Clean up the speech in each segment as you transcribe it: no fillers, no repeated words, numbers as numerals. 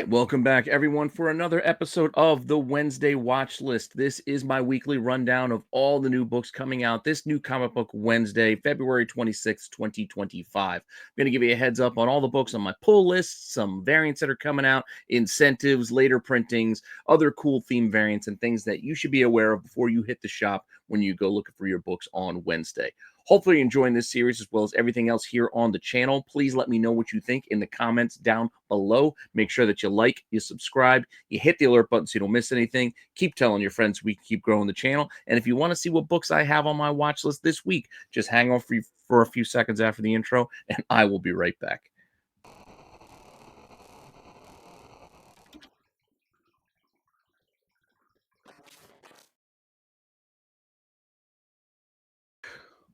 right, welcome back, everyone, for another episode of the Wednesday Watch List. This is my weekly rundown of all the new books coming out this new comic book Wednesday, February 26th, 2025. I'm going to give you a heads up on all the books on my pull list, some variants that are coming out, incentives, later printings, other cool theme variants, and things that you should be aware of before you hit the shop when you go looking for your books on Wednesday. Hopefully you're enjoying this series as well as everything else here on the channel. Please let me know what you think in the comments down below. Make sure that you like, you subscribe, you hit the alert button so you don't miss anything. Keep telling your friends so we can keep growing the channel. And if you want to see what books I have on my watch list this week, just hang on for a few seconds after the intro, and I will be right back.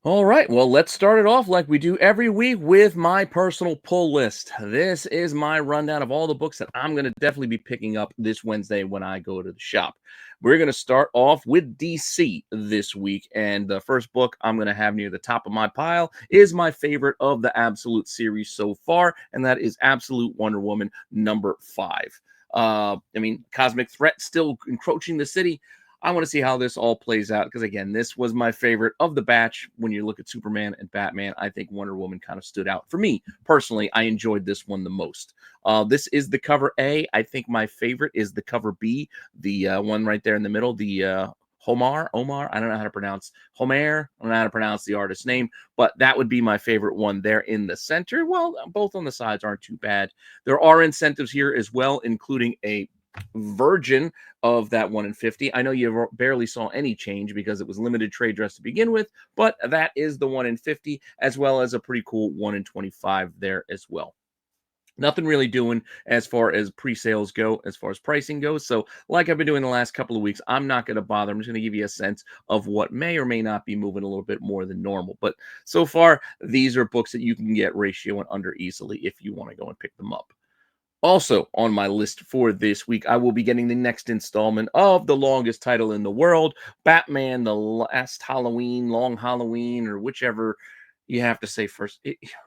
All right, well, let's start it off like we do every week with my personal pull list. This is my rundown of all the books that I'm going to definitely be picking up this Wednesday when I go to the shop. We're going to start off with DC this week, and the first book I'm going to have near the top of my pile is my favorite of the Absolute series so far, and that is Absolute Wonder Woman #5. Cosmic threat still encroaching the city. I want to see how this all plays out because, again, this was my favorite of the batch. When you look at Superman and Batman, I think Wonder Woman kind of stood out. For me, personally, I enjoyed this one the most. This is the cover A. I think my favorite is the cover B, the one right there in the middle, the Omar. I don't know how to pronounce Homer. I don't know how to pronounce the artist's name, but that would be my favorite one there in the center. Well, both on the sides aren't too bad. There are incentives here as well, including a version of that 1 in 50. I know you barely saw any change because it was limited trade dress to begin with, but that is the 1 in 50, as well as a pretty cool 1 in 25 there as well. Nothing really doing as far as pre-sales go, as far as pricing goes. So like I've been doing the last couple of weeks, I'm not going to bother. I'm just going to give you a sense of what may or may not be moving a little bit more than normal. But so far, these are books that you can get ratio and under easily if you want to go and pick them up. Also on my list for this week, I will be getting the next installment of the longest title in the world, Batman, The Last Halloween, Long Halloween, or whichever you have to say first.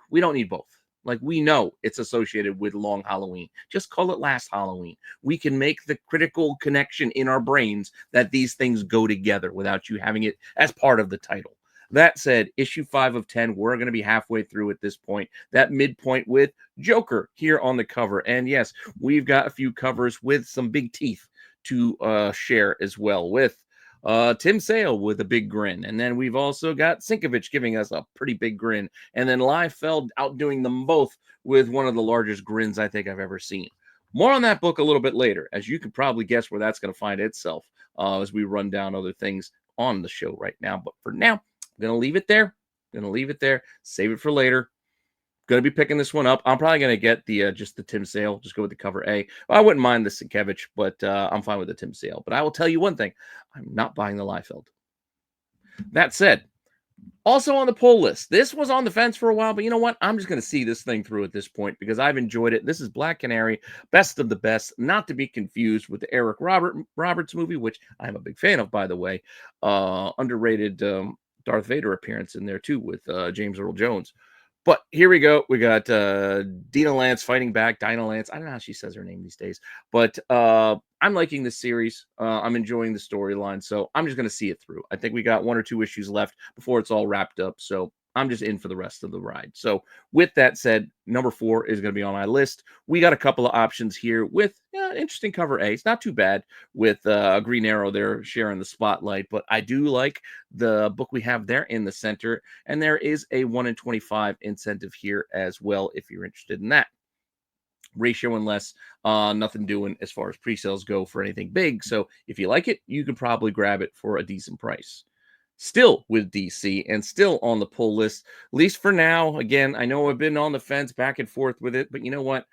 We don't need both. Like, we know it's associated with Long Halloween. Just call it Last Halloween. We can make the critical connection in our brains that these things go together without you having it as part of the title. That said, issue 5 of 10, we're going to be halfway through at this point. That midpoint with Joker here on the cover. And yes, we've got a few covers with some big teeth to share as well, with Tim Sale with a big grin. And then we've also got Sinkovich giving us a pretty big grin. And then Liefeld outdoing them both with one of the largest grins I think I've ever seen. More on that book a little bit later, as you can probably guess where that's going to find itself as we run down other things on the show right now. But for now, I'm going to leave it there. Save it for later. Going to be picking this one up. I'm probably going to get the just the Tim Sale. Just go with the cover A. I wouldn't mind the Sienkiewicz, but I'm fine with the Tim Sale. But I will tell you one thing. I'm not buying the Liefeld. That said, also on the pull list, this was on the fence for a while, but you know what? I'm just going to see this thing through at this point because I've enjoyed it. This is Black Canary, Best of the Best, not to be confused with the Eric Roberts movie, which I'm a big fan of, by the way. Underrated Darth Vader appearance in there too with James Earl Jones. But here we go. We got Dinah Lance fighting back. Dinah Lance. I don't know how she says her name these days. But I'm liking this series. I'm enjoying the storyline. So I'm just going to see it through. I think we got 1 or 2 issues left before it's all wrapped up. So I'm just in for the rest of the ride. So with that said, number 4 is going to be on my list. We got a couple of options here with interesting cover A. It's not too bad with Green Arrow there sharing the spotlight, but I do like the book we have there in the center, and there is a 1 in 25 incentive here as well if you're interested in that. Ratio and less, nothing doing as far as pre-sales go for anything big. So if you like it, you can probably grab it for a decent price. Still with DC and still on the pull list, at least for now. Again, I know I've been on the fence back and forth with it, but you know what?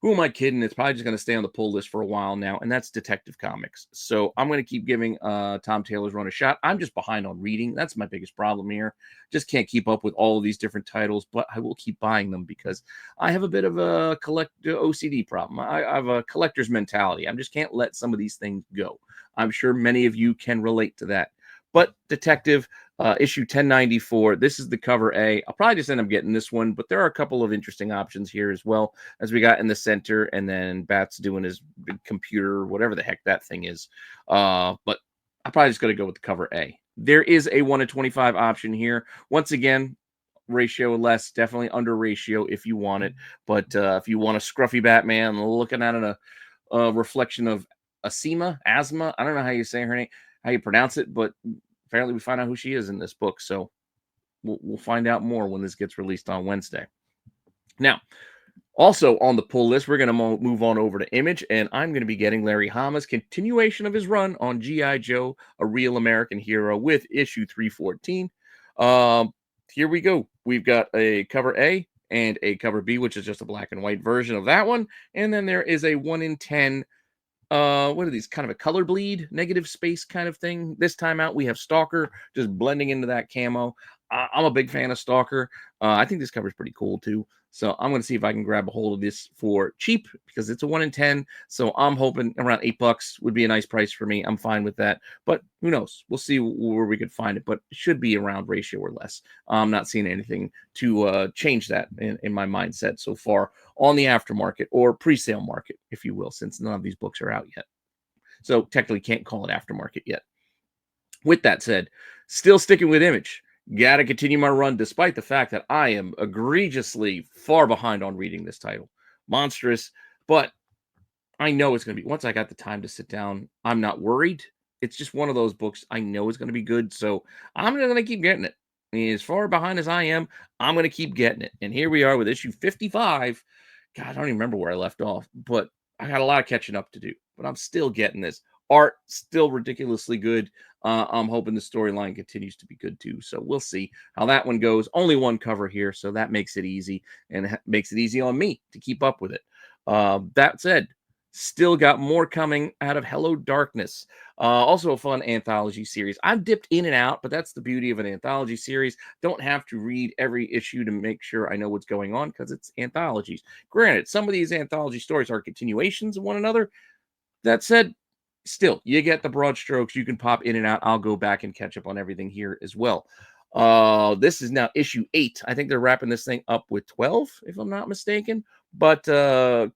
Who am I kidding? It's probably just going to stay on the pull list for a while now, and that's Detective Comics. So I'm going to keep giving Tom Taylor's run a shot. I'm just behind on reading. That's my biggest problem here. Just can't keep up with all of these different titles, but I will keep buying them because I have a bit of a OCD problem. I have a collector's mentality. I just can't let some of these things go. I'm sure many of you can relate to that. But Detective, issue 1094. This is the cover A. I'll probably just end up getting this one, but there are a couple of interesting options here as well, as we got in the center, and then Bat's doing his big computer, whatever the heck that thing is. But I'm probably just going to go with the cover A. There is a 1 in 25 option here. Once again, ratio less, definitely under ratio if you want it. But if you want a scruffy Batman looking at a reflection of Asima, Asma, I don't know how you say her name, how you pronounce it, but apparently we find out who she is in this book. So we'll find out more when this gets released on Wednesday. Now, also on the pull list, we're going to move on over to Image, and I'm going to be getting Larry Hama's continuation of his run on G.I. Joe, A Real American Hero, with issue 314. Here we go. We've got a cover A and a cover B, which is just a black and white version of that one. And then there is a 1 in 10 what are these, kind of a color bleed, negative space kind of thing. This time out we have Stalker just blending into that camo. I'm a big fan of Stalker. I think this cover is pretty cool too, so I'm going to see if I can grab a hold of this for cheap, because it's a 1 in 10. So I'm hoping around $8 would be a nice price for me. I'm fine with that, but who knows, we'll see where we could find it, but it should be around ratio or less. I'm not seeing anything to change that in my mindset so far on the aftermarket or pre-sale market, if you will, since none of these books are out yet. So technically can't call it aftermarket yet. With that said, still sticking with Image. Got to continue my run despite the fact that I am egregiously far behind on reading this title. Monstrous, but I know it's going to be, once I got the time to sit down, I'm not worried. It's just one of those books I know is going to be good, so I'm going to keep getting it. As far behind as I am, I'm going to keep getting it. And here we are with issue 55. God, I don't even remember where I left off, but I got a lot of catching up to do, but I'm still getting this. Art still ridiculously good. I'm hoping the storyline continues to be good too. So we'll see how that one goes. Only one cover here, so that makes it easy, and makes it easy on me to keep up with it. That said, still got more coming out of Hello Darkness. Also a fun anthology series. I've dipped in and out, but that's the beauty of an anthology series. Don't have to read every issue to make sure I know what's going on, because it's anthologies. Granted, some of these anthology stories are continuations of one another. That said, still, you get the broad strokes. You can pop in and out. I'll go back and catch up on everything here as well. This is now issue 8. I think they're wrapping this thing up with 12, if I'm not mistaken. But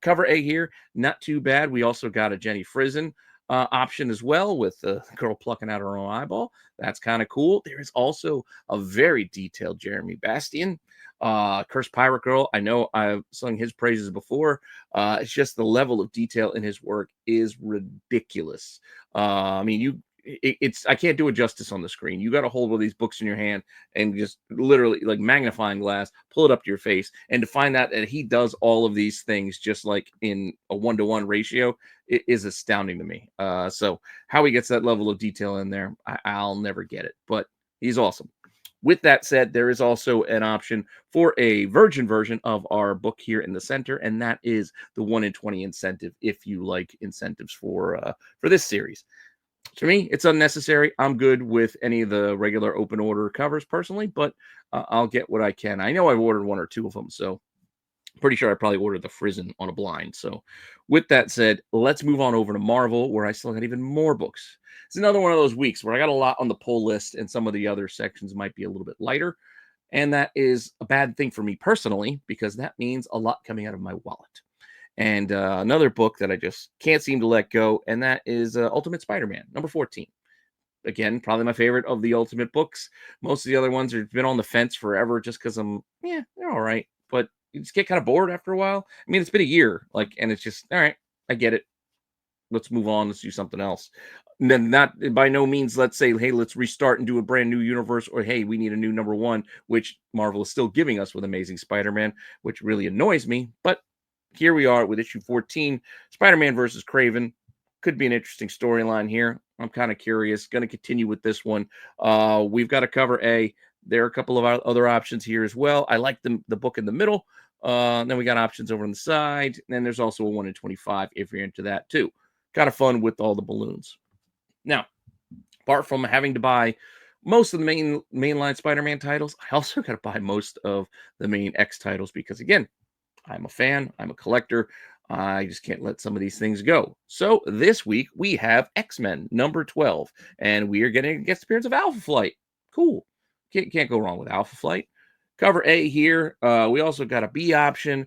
cover A here, not too bad. We also got a Jenny Frison option as well, with the girl plucking out her own eyeball. That's kind of cool. There is also a very detailed Jeremy Bastian, Cursed Pirate Girl. I know I've sung his praises before. It's just the level of detail in his work is ridiculous. I mean, it's I can't do it justice on the screen. You got to hold one of these books in your hand and just literally, like magnifying glass, pull it up to your face, and to find out that he does all of these things just like in a 1-to-1 ratio, it is astounding to me. So how he gets that level of detail in there, I'll never get it, but he's awesome. With that said, there is also an option for a virgin version of our book here in the center, and that is the 1 in 20 incentive, if you like incentives for this series. To me, it's unnecessary. I'm good with any of the regular open order covers personally, but I'll get what I can. I know I've ordered 1 or 2 of them, so pretty sure I probably ordered the Frison on a blind. So with that said, let's move on over to Marvel, where I still got even more books. It's another one of those weeks where I got a lot on the pull list, and some of the other sections might be a little bit lighter. And that is a bad thing for me personally, because that means a lot coming out of my wallet. And another book that I just can't seem to let go, and that is Ultimate Spider-Man, number 14. Again, probably my favorite of the Ultimate books. Most of the other ones have been on the fence forever, just because they're all right. But you just get kind of bored after a while. I mean, it's been a year, and it's just, all right, I get it. Let's move on. Let's do something else. And then not by no means, let's say, hey, let's restart and do a brand new universe, or hey, we need a new number 1, which Marvel is still giving us with Amazing Spider-Man, which really annoys me. But here we are with issue 14, Spider-Man versus Kraven. Could be an interesting storyline here. I'm kind of curious. Going to continue with this one. We've got a cover A. There are a couple of other options here as well. I like the book in the middle. Then we got options over on the side. And then there's also a 1 in 25 if you're into that too. Kind of fun with all the balloons. Now, apart from having to buy most of the mainline Spider-Man titles, I also got to buy most of the main X titles, because again, I'm a fan. I'm a collector. I just can't let some of these things go. So this week we have X-Men number 12, and we are getting a guest appearance of Alpha Flight. Cool. Can't go wrong with Alpha Flight. Cover A here. We also got a B option,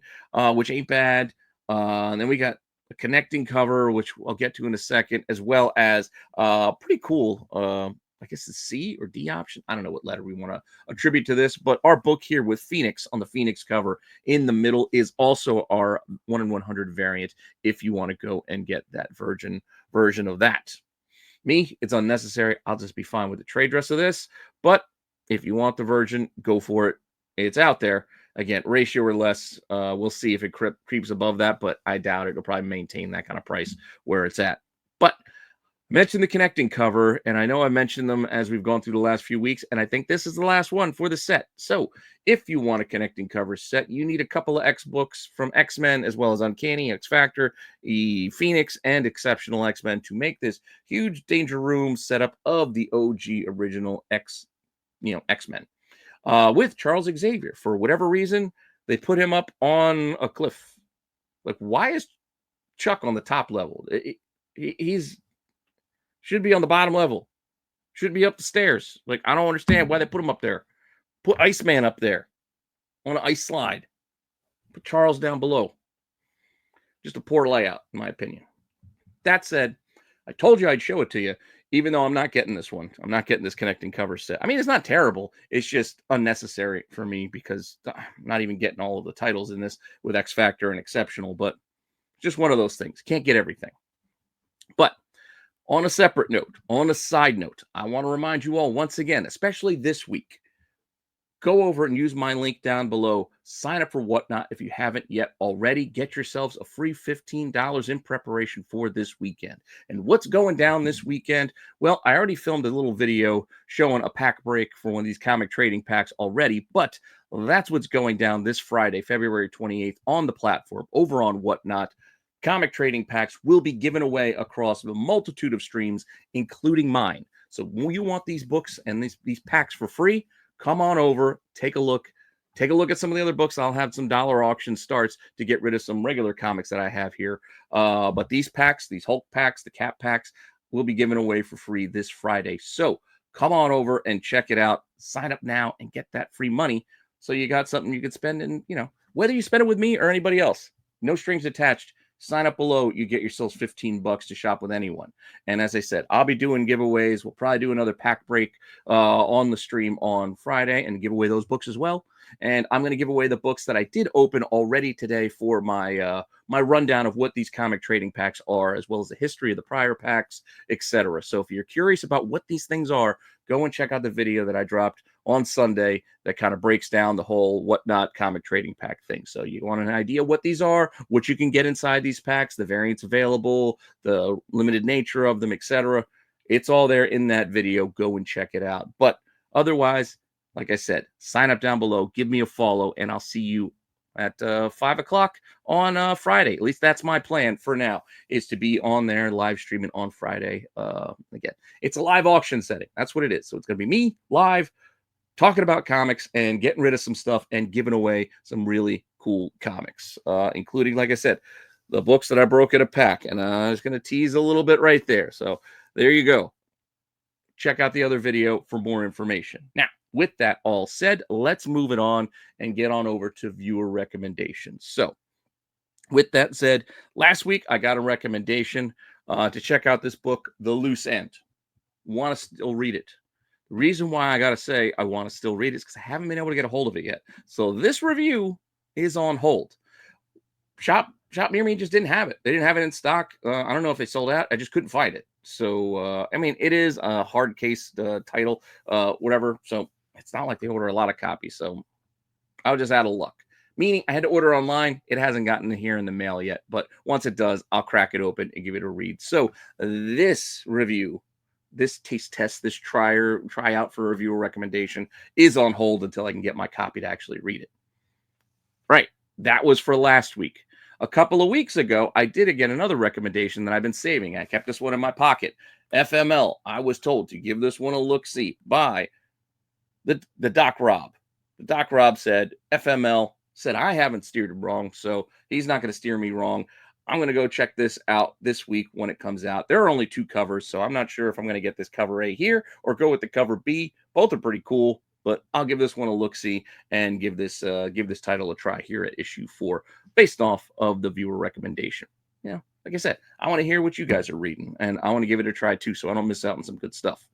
which ain't bad. And then we got a connecting cover, which I'll get to in a second, as well as pretty cool. I guess the C or D option. I don't know what letter we want to attribute to this, but our book here with Phoenix on the Phoenix cover in the middle is also our 1 in 100 variant if you want to go and get that virgin version of that. Me, it's unnecessary. I'll just be fine with the trade dress of this, but if you want the virgin, go for it. It's out there. Again, ratio or less. We'll see if it creeps above that, but I doubt it. It'll probably maintain that kind of price where it's at. But mentioned the connecting cover, and I know I mentioned them as we've gone through the last few weeks, and I think this is the last one for the set. So if you want a connecting cover set, you need a couple of X books from X-Men, as well as Uncanny, X-Factor, Phoenix, and Exceptional X-Men to make this huge Danger Room setup of the OG original X-Men. With Charles Xavier. For whatever reason, they put him up on a cliff. Like, why is Chuck on the top level? He's should be on the bottom level. Should be up the stairs. Like, I don't understand why they put him up there. Put Iceman up there on an ice slide. Put Charles down below. Just a poor layout, in my opinion. That said, I told you I'd show it to you, even though I'm not getting this one. I'm not getting this connecting cover set. I mean, it's not terrible. It's just unnecessary for me because I'm not even getting all of the titles in this with X Factor and Exceptional, but just one of those things. Can't get everything. But on a separate note, on a side note, I want to remind you all once again, especially this week, go over and use my link down below. Sign up for Whatnot if you haven't yet already. Get yourselves a free $15 in preparation for this weekend. And what's going down this weekend? Well, I already filmed a little video showing a pack break for one of these comic trading packs already, but that's what's going down this Friday, February 28th on the platform over on Whatnot. Comic trading packs will be given away across a multitude of streams, including mine. So when you want these books and these packs for free, come on over, take a look. Take a look at some of the other books. I'll have some dollar auction starts to get rid of some regular comics that I have here. But these packs, these Hulk packs, the Cap packs, will be given away for free this Friday. So come on over and check it out. Sign up now and get that free money so you got something you could spend in, whether you spend it with me or anybody else. No strings attached. Sign up below. You get yourselves $15 to shop with anyone. And as I said, I'll be doing giveaways. We'll probably do another pack break on the stream on Friday and give away those books as well. And I'm going to give away the books that I did open already today for my my rundown of what these comic trading packs are, as well as the history of the prior packs, etc. So if you're curious about what these things are, go and check out the video that I dropped on Sunday that kind of breaks down the whole Whatnot comic trading pack thing. So you want an idea what these are, what you can get inside these packs, the variants available, the limited nature of them, etc. It's all there in that video. Go and check it out. But otherwise, like I said, sign up down below, give me a follow, and I'll see you at 5 o'clock on Friday. At least that's my plan for now, is to be on there live streaming on Friday. Again, it's a live auction setting. That's what it is. So it's going to be me live talking about comics and getting rid of some stuff and giving away some really cool comics, including, like I said, the books that I broke in a pack. And I was going to tease a little bit right there. So there you go. Check out the other video for more information. Now, with that all said, let's move it on and get on over to viewer recommendations. So with that said, last week I got a recommendation to check out this book, The Loose End. Want to still read it. The reason why I got to say I want to still read it is because I haven't been able to get a hold of it yet. So this review is on hold. Shop near me just didn't have it. They didn't have it in stock. I don't know if they sold out. I just couldn't find it. So, I mean, it is a hard case title, whatever. So it's not like they order a lot of copies. So I was just out of luck. Meaning I had to order online. It hasn't gotten here in the mail yet. But once it does, I'll crack it open and give it a read. So this review, this taste test, this tryout for a reviewer recommendation is on hold until I can get my copy to actually read it. Right. That was for last week. A couple of weeks ago, I did again another recommendation that I've been saving. I kept this one in my pocket. FML. I was told to give this one a look-see by the Doc Rob. The Doc Rob said, FML said, I haven't steered him wrong, so he's not going to steer me wrong. I'm going to go check this out this week when it comes out. There are only 2 covers, so I'm not sure if I'm going to get this cover A here or go with the cover B. Both are pretty cool, but I'll give this one a look-see and give this title a try here at issue 4 based off of the viewer recommendation. You know, like I said, I want to hear what you guys are reading, and I want to give it a try too, so I don't miss out on some good stuff.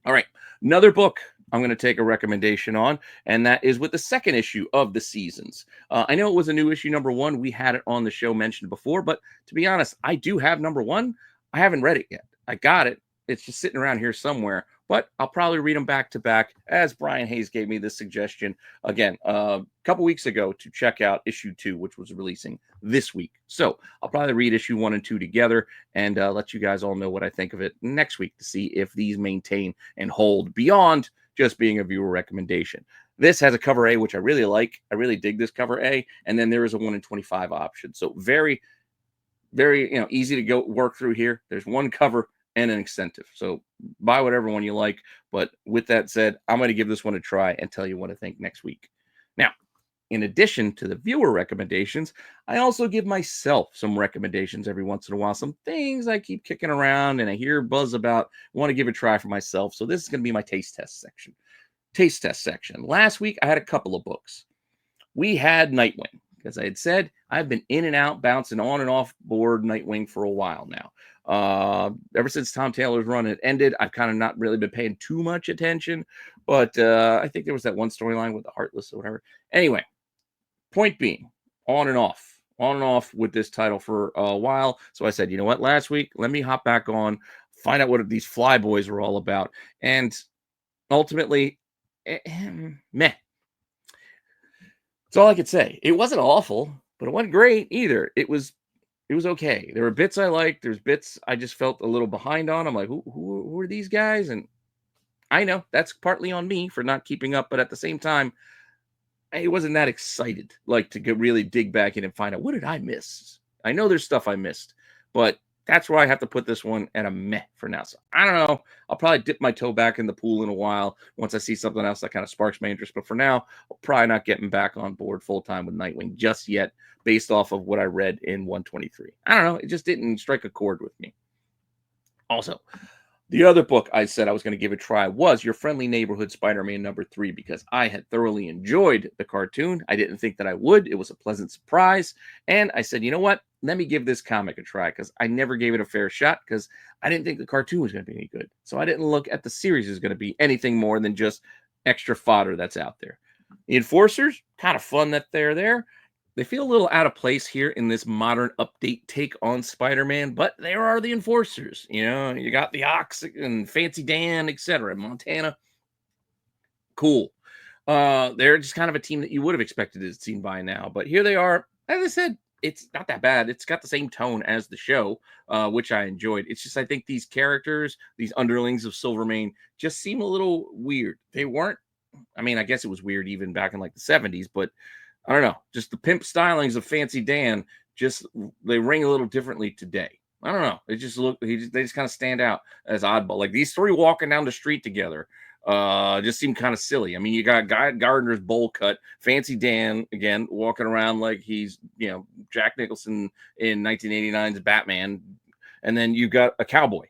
All right, another book I'm going to take a recommendation on, and that is with the second issue of the Seasons. I know it was a new issue, number 1. We had it on the show mentioned before, but to be honest, I do have number 1. I haven't read it yet. I got it. It's just sitting around here somewhere, but I'll probably read them back to back, as Brian Hayes gave me this suggestion again a couple weeks ago to check out issue 2, which was releasing this week. So I'll probably read issue 1 and 2 together and let you guys all know what I think of it next week to see if these maintain and hold beyond just being a viewer recommendation. This has a cover A, which I really like. I really dig this cover A. And then there is a 1 in 25 option. So very, very, easy to go work through here. There's one cover and an incentive. So buy whatever one you like. But with that said, I'm going to give this one a try and tell you what I think next week. Now, in addition to the viewer recommendations, I also give myself some recommendations every once in a while. Some things I keep kicking around and I hear buzz about, want to give a try for myself. So this is going to be my taste test section. Last week, I had a couple of books. We had Nightwing. As I had said, I've been in and out, bouncing on and off board Nightwing for a while now. Ever since Tom Taylor's run had ended, I've kind of not really been paying too much attention. But I think there was that one storyline with the Heartless or whatever. Anyway, point being, on and off with this title for a while. So I said, you know what, last week, let me hop back on, find out what these Flyboys were all about. And ultimately, meh. That's all I could say. It wasn't awful, but it wasn't great either. It was okay. There were bits I liked. There's bits I just felt a little behind on. I'm like, who are these guys? And I know that's partly on me for not keeping up, but at the same time, I wasn't that excited like to really dig back in and find out what did I miss. I know there's stuff I missed, but that's where I have to put this one at a meh for now. So I don't know. I'll probably dip my toe back in the pool in a while once I see something else that kind of sparks my interest. But for now, I'll probably not getting back on board full time with Nightwing just yet, based off of what I read in 123. I don't know. It just didn't strike a chord with me. Also, the other book I said I was going to give a try was Your Friendly Neighborhood Spider-Man number 3, because I had thoroughly enjoyed the cartoon. I didn't think that I would. It was a pleasant surprise. And I said, you know what? Let me give this comic a try, because I never gave it a fair shot because I didn't think the cartoon was going to be any good. So I didn't look at the series as going to be anything more than just extra fodder that's out there. The Enforcers, kind of fun that they're there. They feel a little out of place here in this modern update take on Spider-Man, but there are the Enforcers. You got the Ox and Fancy Dan, etc. Montana. Cool. They're just kind of a team that you would have expected to have seen by now, but here they are. As I said, it's not that bad. It's got the same tone as the show, which I enjoyed. It's just I think these characters, these underlings of Silvermane, just seem a little weird. They weren't. I mean, I guess it was weird even back in like the 70s, but I don't know. Just the pimp stylings of Fancy Dan, they ring a little differently today. I don't know. They just kind of stand out as oddball. Like these 3 walking down the street together just seem kind of silly. I mean, you got Guy Gardner's bowl cut, Fancy Dan again walking around like he's Jack Nicholson in 1989's Batman, and then you got a cowboy.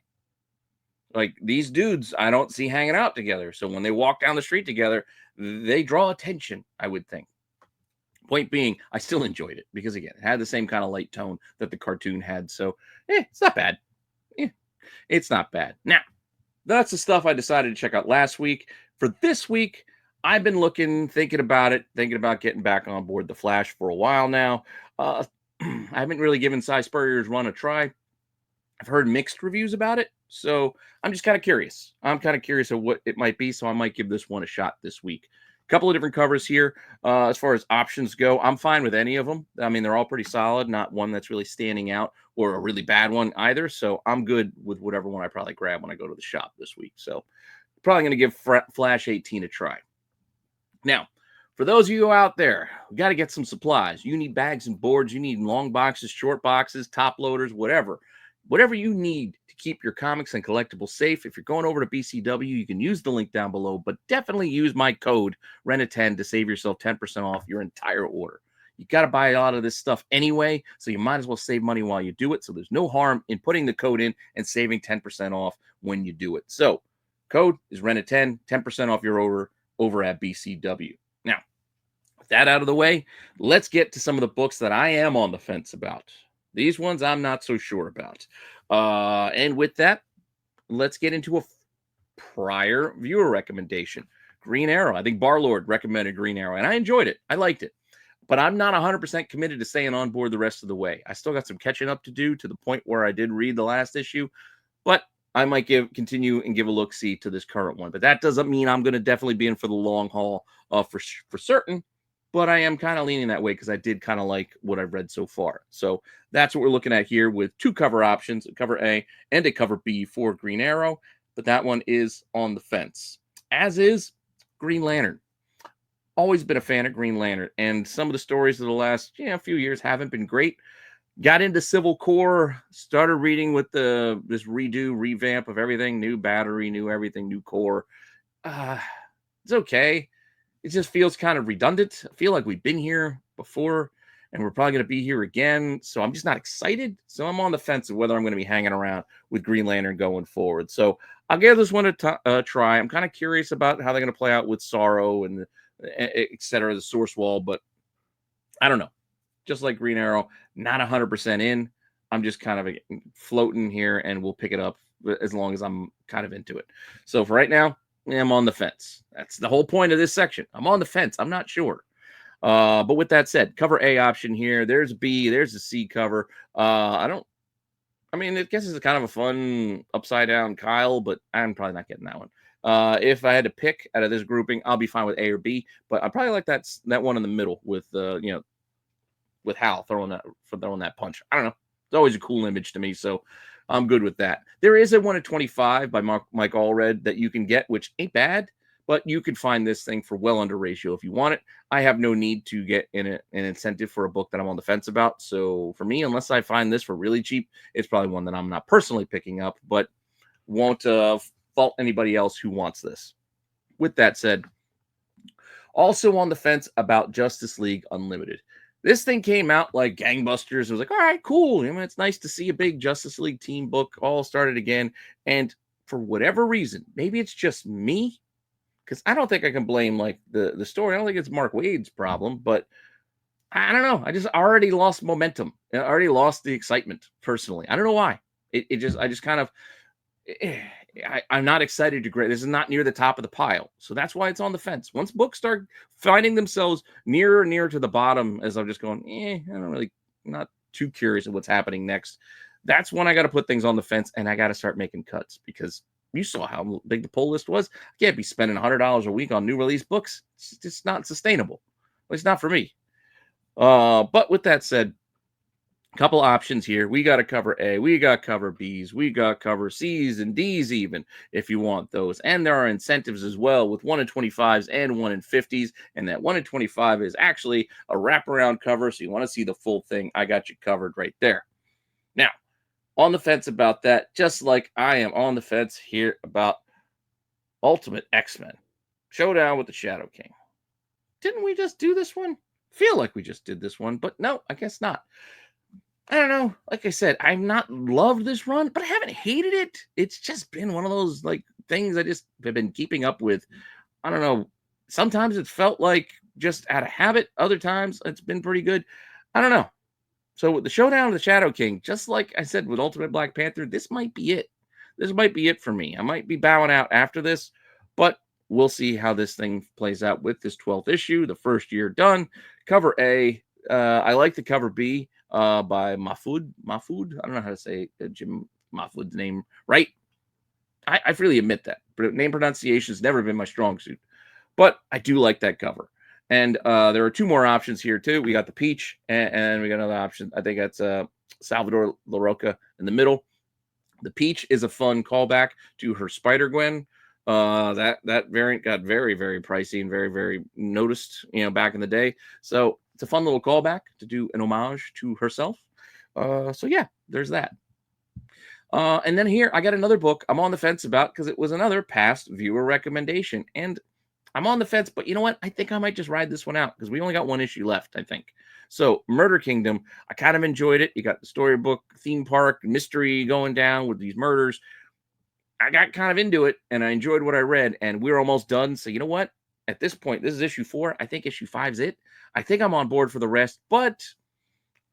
Like these dudes, I don't see hanging out together. So when they walk down the street together, they draw attention, I would think. Point being, I still enjoyed it because, again, it had the same kind of light tone that the cartoon had. So, it's not bad. It's not bad. Now, that's the stuff I decided to check out last week. For this week, I've been thinking about getting back on board The Flash for a while now. I haven't really given Cy Spurrier's run a try. I've heard mixed reviews about it, so I'm just kind of curious. I'm kind of curious of what it might be, so I might give this one a shot this week. Couple of different covers here. As far as options go, I'm fine with any of them. I mean, they're all pretty solid. Not one that's really standing out or a really bad one either. So I'm good with whatever one I probably grab when I go to the shop this week. So probably going to give Flash 18 a try. Now, for those of you out there, we got to get some supplies. You need bags and boards. You need long boxes, short boxes, top loaders, whatever. Whatever you need to keep your comics and collectibles safe. If you're going over to BCW, you can use the link down below, but definitely use my code RENA10 to save yourself 10% off your entire order. You got to buy a lot of this stuff anyway, so you might as well save money while you do it. So there's no harm in putting the code in and saving 10% off when you do it. So code is Renna10, 10% off your order over at BCW. Now, with that out of the way, let's get to some of the books that I am on the fence about. These ones I'm not so sure about. And with that, let's get into a prior viewer recommendation. Green Arrow. I think Barlord recommended Green Arrow, and I enjoyed it. I liked it. But I'm not 100% committed to staying on board the rest of the way. I still got some catching up to do to the point where I did read the last issue, but I might continue and give a look-see to this current one. But that doesn't mean I'm going to definitely be in for the long haul for certain. But I am kind of leaning that way because I did kind of like what I've read so far. So that's what we're looking at here with two cover options, a cover A and a cover B for Green Arrow. But that one is on the fence, as is Green Lantern. Always been a fan of Green Lantern, and some of the stories of the last few years haven't been great. Got into Civil Core, started reading with this revamp of everything, new battery, new everything, new core. It's okay. It just feels kind of redundant. I feel like we've been here before, and we're probably going to be here again. So I'm just not excited. So I'm on the fence of whether I'm going to be hanging around with Green Lantern going forward. So I'll give this one a try. I'm kind of curious about how they're going to play out with Sorrow and etc. the source wall, but I don't know. Just like Green Arrow, not 100% in. I'm just kind of floating here, and we'll pick it up as long as I'm kind of into it. So for right now, I'm on the fence. That's the whole point of this section. I'm on the fence. I'm not sure. But with that said, cover A option here. There's B. There's the C cover. I guess it's kind of a fun upside down Kyle, but I'm probably not getting that one. If I had to pick out of this grouping, I'll be fine with A or B, but I probably like that one in the middle with with Hal throwing that punch. I don't know. It's always a cool image to me, so I'm good with that. There is a 1 in 25 by Mike Allred that you can get, which ain't bad, but you can find this thing for well under ratio if you want it. I have no need to get an incentive for a book that I'm on the fence about. So for me, unless I find this for really cheap, it's probably one that I'm not personally picking up, but won't fault anybody else who wants this. With that said, also on the fence about Justice League Unlimited. This thing came out like gangbusters. It was like, all right, cool. It's nice to see a big Justice League team book all started again. And for whatever reason, maybe it's just me, because I don't think I can blame like the story. I don't think it's Mark Waid's problem, but I don't know. I just already lost momentum. I already lost the excitement personally. I don't know why. I just kind of, I'm not excited to grade. This is not near the top of the pile. So that's why it's on the fence. Once books start finding themselves nearer and nearer to the bottom, as I'm just going, not too curious of what's happening next. That's when I got to put things on the fence, and I got to start making cuts, because you saw how big the pull list was. I can't be spending $100 a week on new release books. It's just not sustainable. At least not for me. But with that said, couple options here. We got to cover A, we got cover B's, we got cover C's and D's even, if you want those. And there are incentives as well with 1 in 25s and 1 in 50s. And that 1 in 25 is actually a wraparound cover. So you want to see the full thing, I got you covered right there. Now, on the fence about that, just like I am on the fence here about Ultimate X-Men Showdown with the Shadow King. Didn't we just do this one? Feel like we just did this one, but no, I guess not. I don't know. Like I said, I've not loved this run, but I haven't hated it. It's just been one of those like things I just have been keeping up with. I don't know. Sometimes it's felt like just out of habit. Other times it's been pretty good. I don't know. So with the Showdown of the Shadow King, just like I said with Ultimate Black Panther, this might be it. This might be it for me. I might be bowing out after this, but we'll see how this thing plays out with this 12th issue, the first year done. Cover A. I like the cover B. By Mahfoud. I don't know how to say Jim Mahfoud's name right. I freely admit that. But name pronunciation has never been my strong suit. But I do like that cover. And there are two more options here, too. We got the Peach, and we got another option. I think that's Salvador LaRocca in the middle. The Peach is a fun callback to her Spider-Gwen. That variant got very, very pricey and very, very noticed, back in the day. So it's a fun little callback to do an homage to herself. So yeah, there's that. And then here I got another book I'm on the fence about, because it was another past viewer recommendation, and I'm on the fence. But you know what? I think I might just ride this one out, because we only got one issue left, I think. So Murder Kingdom, I kind of enjoyed it. You got the storybook, theme park, mystery going down with these murders. I got kind of into it and I enjoyed what I read, and we're almost done. So you know what? At this point, this is issue 4. I think issue 5's it. I think I'm on board for the rest, but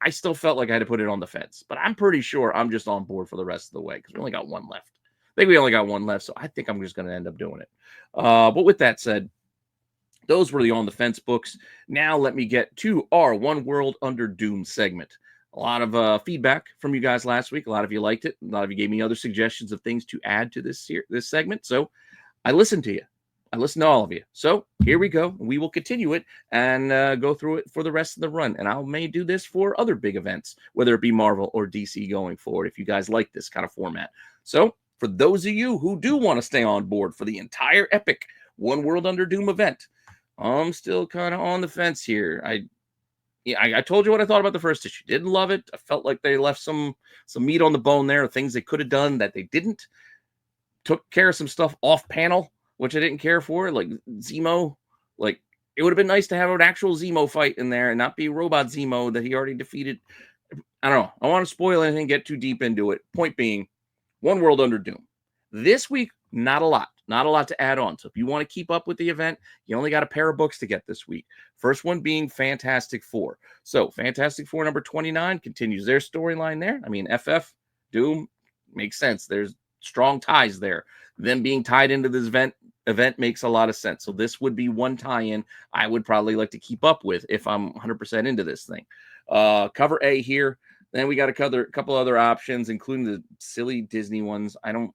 I still felt like I had to put it on the fence. But I'm pretty sure I'm just on board for the rest of the way because we only got one left. I think we only got one left, so I think I'm just going to end up doing it. But with that said, those were the on the fence books. Now let me get to our One World Under Doom segment. A lot of feedback from you guys last week. A lot of you liked it. A lot of you gave me other suggestions of things to add to this segment. So I listened to you. I listened to all of you. So here we go. We will continue it and go through it for the rest of the run. And I may do this for other big events, whether it be Marvel or DC going forward, if you guys like this kind of format. So for those of you who do want to stay on board for the entire epic One World Under Doom event, I'm still kind of on the fence here. I told you what I thought about the first issue. Didn't love it. I felt like they left some meat on the bone there, things they could have done that they didn't. Took care of some stuff off panel, which I didn't care for, like Zemo. Like, it would have been nice to have an actual Zemo fight in there and not be Robot Zemo that he already defeated. I don't know. I don't want to spoil anything, get too deep into it. Point being, One World Under Doom. This week, not a lot. Not a lot to add on. So if you want to keep up with the event, you only got a pair of books to get this week. First one being Fantastic Four. So Fantastic Four number 29 continues their storyline there. I mean, FF, Doom, makes sense. There's strong ties there. Them being tied into this event makes a lot of sense. So this would be one tie-in I would probably like to keep up with if I'm 100% into this thing. Cover A here. Then we got a couple other options, including the silly Disney ones. I'm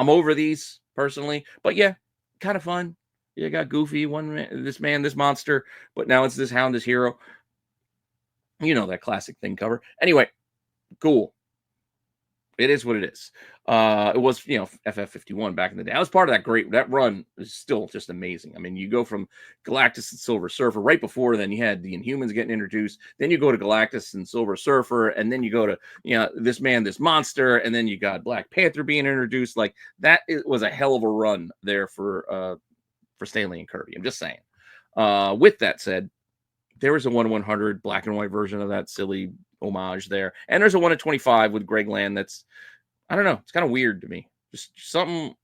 over these personally, but yeah, kind of fun. You got Goofy, this monster, but now it's this hound, this hero. You know, that classic thing cover. Anyway, cool. It is what it is. It was, FF51 back in the day. I was part of that run is still just amazing. I mean, you go from Galactus and Silver Surfer right before then you had the Inhumans getting introduced. Then you go to Galactus and Silver Surfer, and then you go to, this monster, and then you got Black Panther being introduced. Like that, it was a hell of a run there for Stanley and Kirby. I'm just saying. With that said, there was a 1/100 black and white version of that silly homage there, and there's a 1/25 with Greg Land. That's, I don't know, it's kind of weird to me. Just something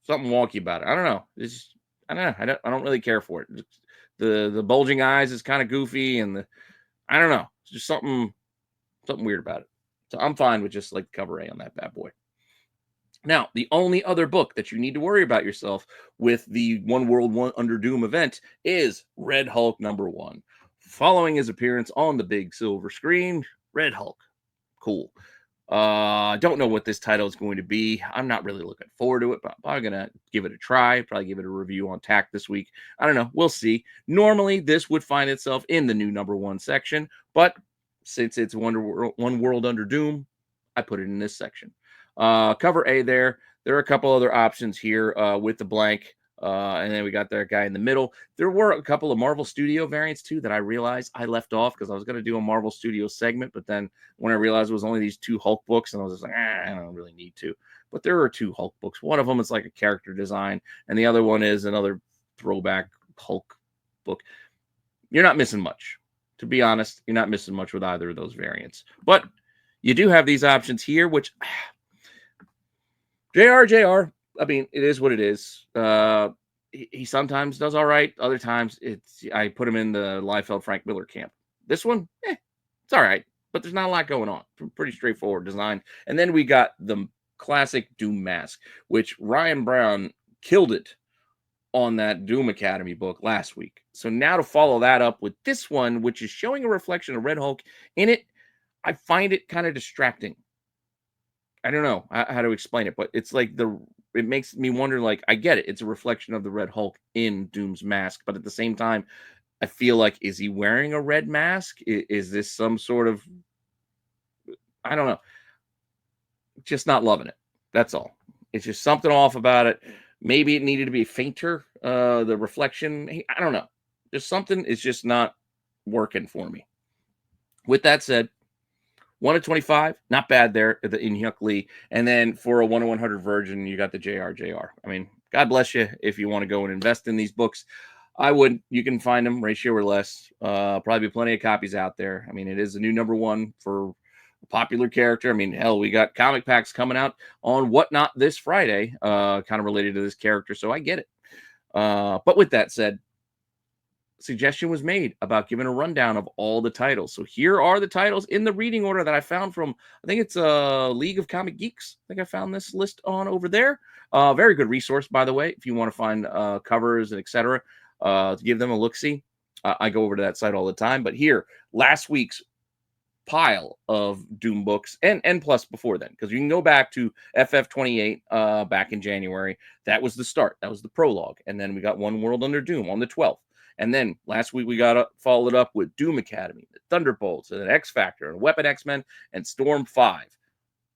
wonky about it. I don't know. I don't really care for it. The bulging eyes is kind of goofy, and I don't know. It's just something weird about it. So I'm fine with just like cover A on that bad boy. Now, the only other book that you need to worry about yourself with the One World Under Doom event is Red Hulk #1. Following his appearance on the big silver screen, Red Hulk. Cool. Don't know what this title is going to be. I'm not really looking forward to it, but I'm probably going to give it a try. Probably give it a review on TAC this week. I don't know. We'll see. Normally, this would find itself in the new #1 section, but since it's One World Under Doom, I put it in this section. Cover A there. There are a couple other options here with the blank. And then we got that guy in the middle. There were a couple of Marvel Studio variants too that I realized I left off because I was going to do a Marvel Studio segment. But then when I realized it was only these 2 Hulk books, and I was just like, I don't really need to. But there are 2 Hulk books. One of them is like a character design, and the other one is another throwback Hulk book. You're not missing much. To be honest, you're not missing much with either of those variants. But you do have these options here, which... JR. I mean, it is what it is. He sometimes does all right. Other times, I put him in the Liefeld Frank Miller camp. This one, it's all right. But there's not a lot going on. Pretty straightforward design. And then we got the classic Doom mask, which Ryan Brown killed it on that Doom Academy book last week. So now to follow that up with this one, which is showing a reflection of Red Hulk in it, I find it kind of distracting. I don't know how to explain it, but it's like it makes me wonder, like, I get it. It's a reflection of the Red Hulk in Doom's mask. But at the same time, I feel like, is he wearing a red mask? Is this some sort of, I don't know. Just not loving it. That's all. It's just something off about it. Maybe it needed to be fainter. The reflection. I don't know. There's something. It's just not working for me. With that said, 1/25, not bad there in Hyuk Lee. And then for a 1/100 version, you got the JR. I mean, God bless you if you want to go and invest in these books. I would. You can find them ratio or less. Probably plenty of copies out there. I mean, it is a new #1 for a popular character. I mean, hell, we got comic packs coming out on Whatnot this Friday, kind of related to this character. So I get it. But with that said, suggestion was made about giving a rundown of all the titles. So here are the titles in the reading order that I found from, I think it's League of Comic Geeks. I think I found this list on over there. Very good resource, by the way, if you want to find covers and etc. To give them a look-see. I go over to that site all the time. But here, last week's pile of Doom books and plus before then, because you can go back to FF28 back in January. That was the start. That was the prologue. And then we got One World Under Doom on the 12th. And then last week we got followed up with Doom Academy, the Thunderbolts, and X Factor, and Weapon X-Men, and Storm 5.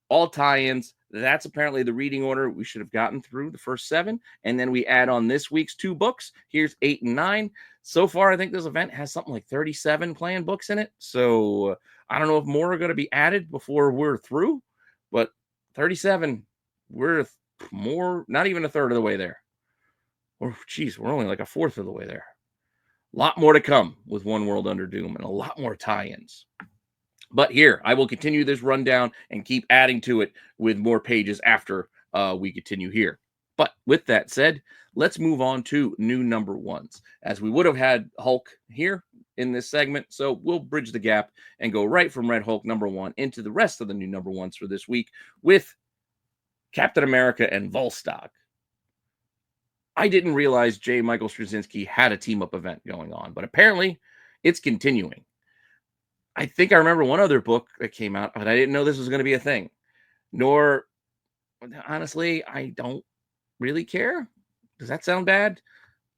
All tie-ins. That's apparently the reading order. We should have gotten through the first 7. And then we add on this week's 2 books. Here's 8 and 9. So far, I think this event has something like 37 planned books in it. So I don't know if more are going to be added before we're through. But 37, we're more, not even a third of the way there. Or, geez, we're only like a fourth of the way there. A lot more to come with One World Under Doom and a lot more tie-ins. But here, I will continue this rundown and keep adding to it with more pages after we continue here. But with that said, let's move on to new #1s, as we would have had Hulk here in this segment. So we'll bridge the gap and go right from Red Hulk #1 into the rest of the new #1s for this week with Captain America and Volstagg. I didn't realize J. Michael Straczynski had a team-up event going on, but apparently it's continuing. I think I remember one other book that came out, but I didn't know this was going to be a thing. Nor, honestly, I don't really care. Does that sound bad?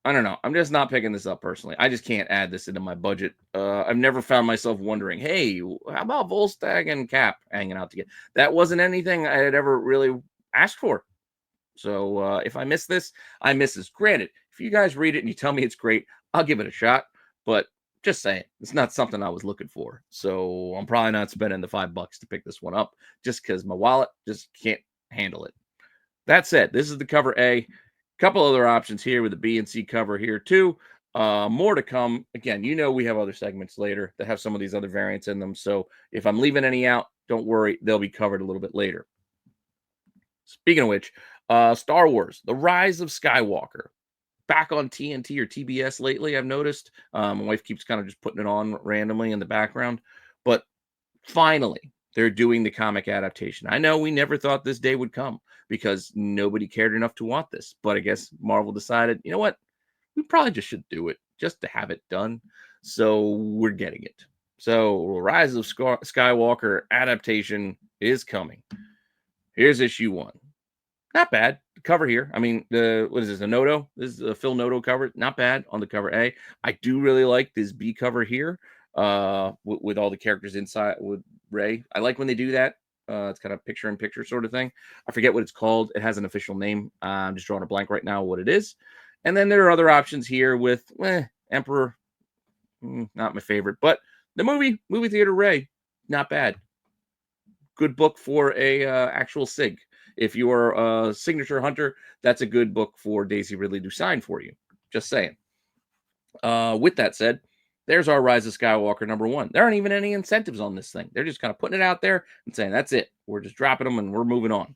I don't know. I'm just not picking this up personally. I just can't add this into my budget. I've never found myself wondering, hey, how about Volstagg and Cap hanging out together? That wasn't anything I had ever really asked for. So if I miss this, I miss this. Granted, if you guys read it and you tell me it's great, I'll give it a shot. But just saying, it's not something I was looking for. So I'm probably not spending the $5 to pick this one up just because my wallet just can't handle it. That said, this is the cover A. Couple other options here with the B and C cover here too. More to come. Again, you know we have other segments later that have some of these other variants in them. So if I'm leaving any out, don't worry. They'll be covered a little bit later. Speaking of which, Star Wars, The Rise of Skywalker. Back on TNT or TBS lately, I've noticed. My wife keeps kind of just putting it on randomly in the background. But finally, they're doing the comic adaptation. I know we never thought this day would come because nobody cared enough to want this. But I guess Marvel decided, you know what? We probably just should do it just to have it done. So we're getting it. So Rise of Skywalker adaptation is coming. Here's issue 1. Not bad. The cover here. I mean, what is this? A Noto? This is a Phil Noto cover. Not bad on the cover A. I do really like this B cover here. With all the characters inside with Rey. I like when they do that. It's kind of picture-in-picture sort of thing. I forget what it's called. It has an official name. I'm just drawing a blank right now what it is. And then there are other options here with Emperor. Not my favorite. But the movie theater Rey, not bad. Good book for a actual SIG. If you are a signature hunter, that's a good book for Daisy Ridley to sign for you. Just saying. With that said, there's our Rise of Skywalker #1. There aren't even any incentives on this thing. They're just kind of putting it out there and saying, that's it. We're just dropping them and we're moving on.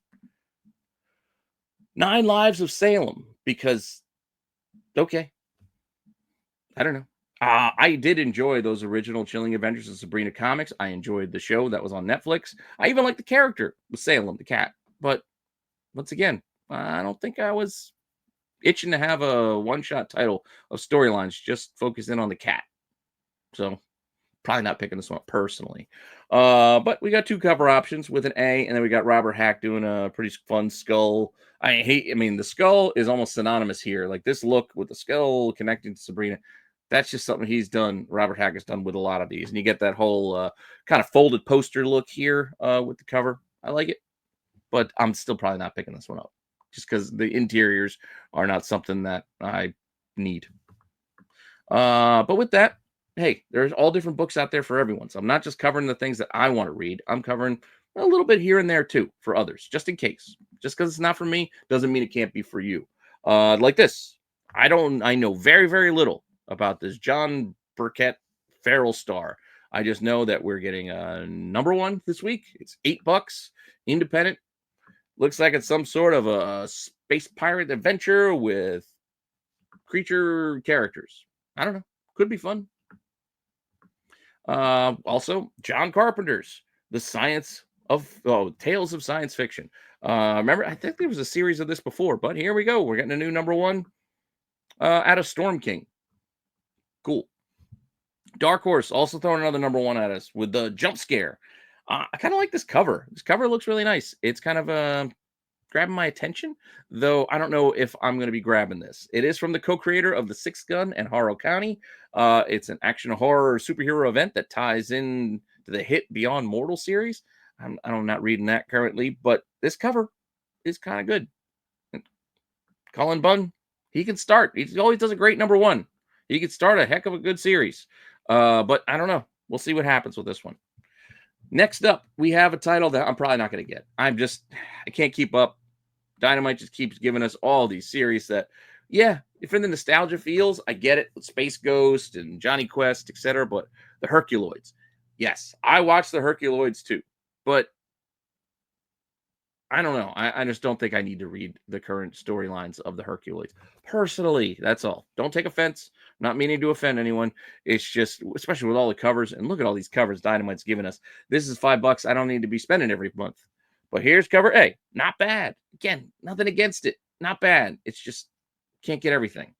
9 Lives of Salem, because, okay. I don't know. I did enjoy those original Chilling Adventures of Sabrina comics. I enjoyed the show that was on Netflix. I even liked the character with Salem, the cat. But once again, I don't think I was itching to have a one-shot title of storylines just focus in on the cat. So probably not picking this one up personally. But we got 2 cover options with an A, and then we got Robert Hack doing a pretty fun skull. I mean, the skull is almost synonymous here. Like this look with the skull connecting to Sabrina. That's just something he's done. Robert Hack has done with a lot of these. And you get that whole kind of folded poster look here with the cover. I like it. But I'm still probably not picking this one up. Just because the interiors are not something that I need. But with that, hey, there's all different books out there for everyone. So I'm not just covering the things that I want to read. I'm covering a little bit here and there too for others, just in case. Just because it's not for me doesn't mean it can't be for you. Like this. I know very, very little about this John Burkett Feral Star. I just know that we're getting a number one this week. It's $8, independent. Looks like it's some sort of a space pirate adventure with creature characters. I don't know. Could be fun. Also, John Carpenter's The Science of Tales of Science Fiction. Remember, I think there was a series of this before, but here we go. We're getting a new number one out of Storm King. Cool. Dark Horse also throwing another number one at us with the Jump Scare. I kind of like this cover. This cover looks really nice. It's kind of grabbing my attention, though I don't know if I'm going to be grabbing this. It is from the co-creator of The Sixth Gun and Harrow County. It's an action horror superhero event that ties in to the hit Beyond Mortal series. I'm not reading that currently, but this cover is kind of good. Colin Bunn, he can start. He always does a great number one. He could start a heck of a good series. But I don't know. We'll see what happens with this one. Next up, we have a title that I'm probably not going to get. I can't keep up. Dynamite just keeps giving us all these series that, yeah, if in the nostalgia feels, I get it with Space Ghost and Johnny Quest, etc. But the Herculoids, yes, I watched the Herculoids too, but I don't know. I just don't think I need to read the current storylines of the Herculoids. Personally, that's all. Don't take offense. Not meaning to offend anyone. It's just, especially with all the covers, and look at all these covers Dynamite's giving us. This is $5 I don't need to be spending every month. But here's cover A. Not bad. Again, nothing against it. Not bad. It's just, can't get everything.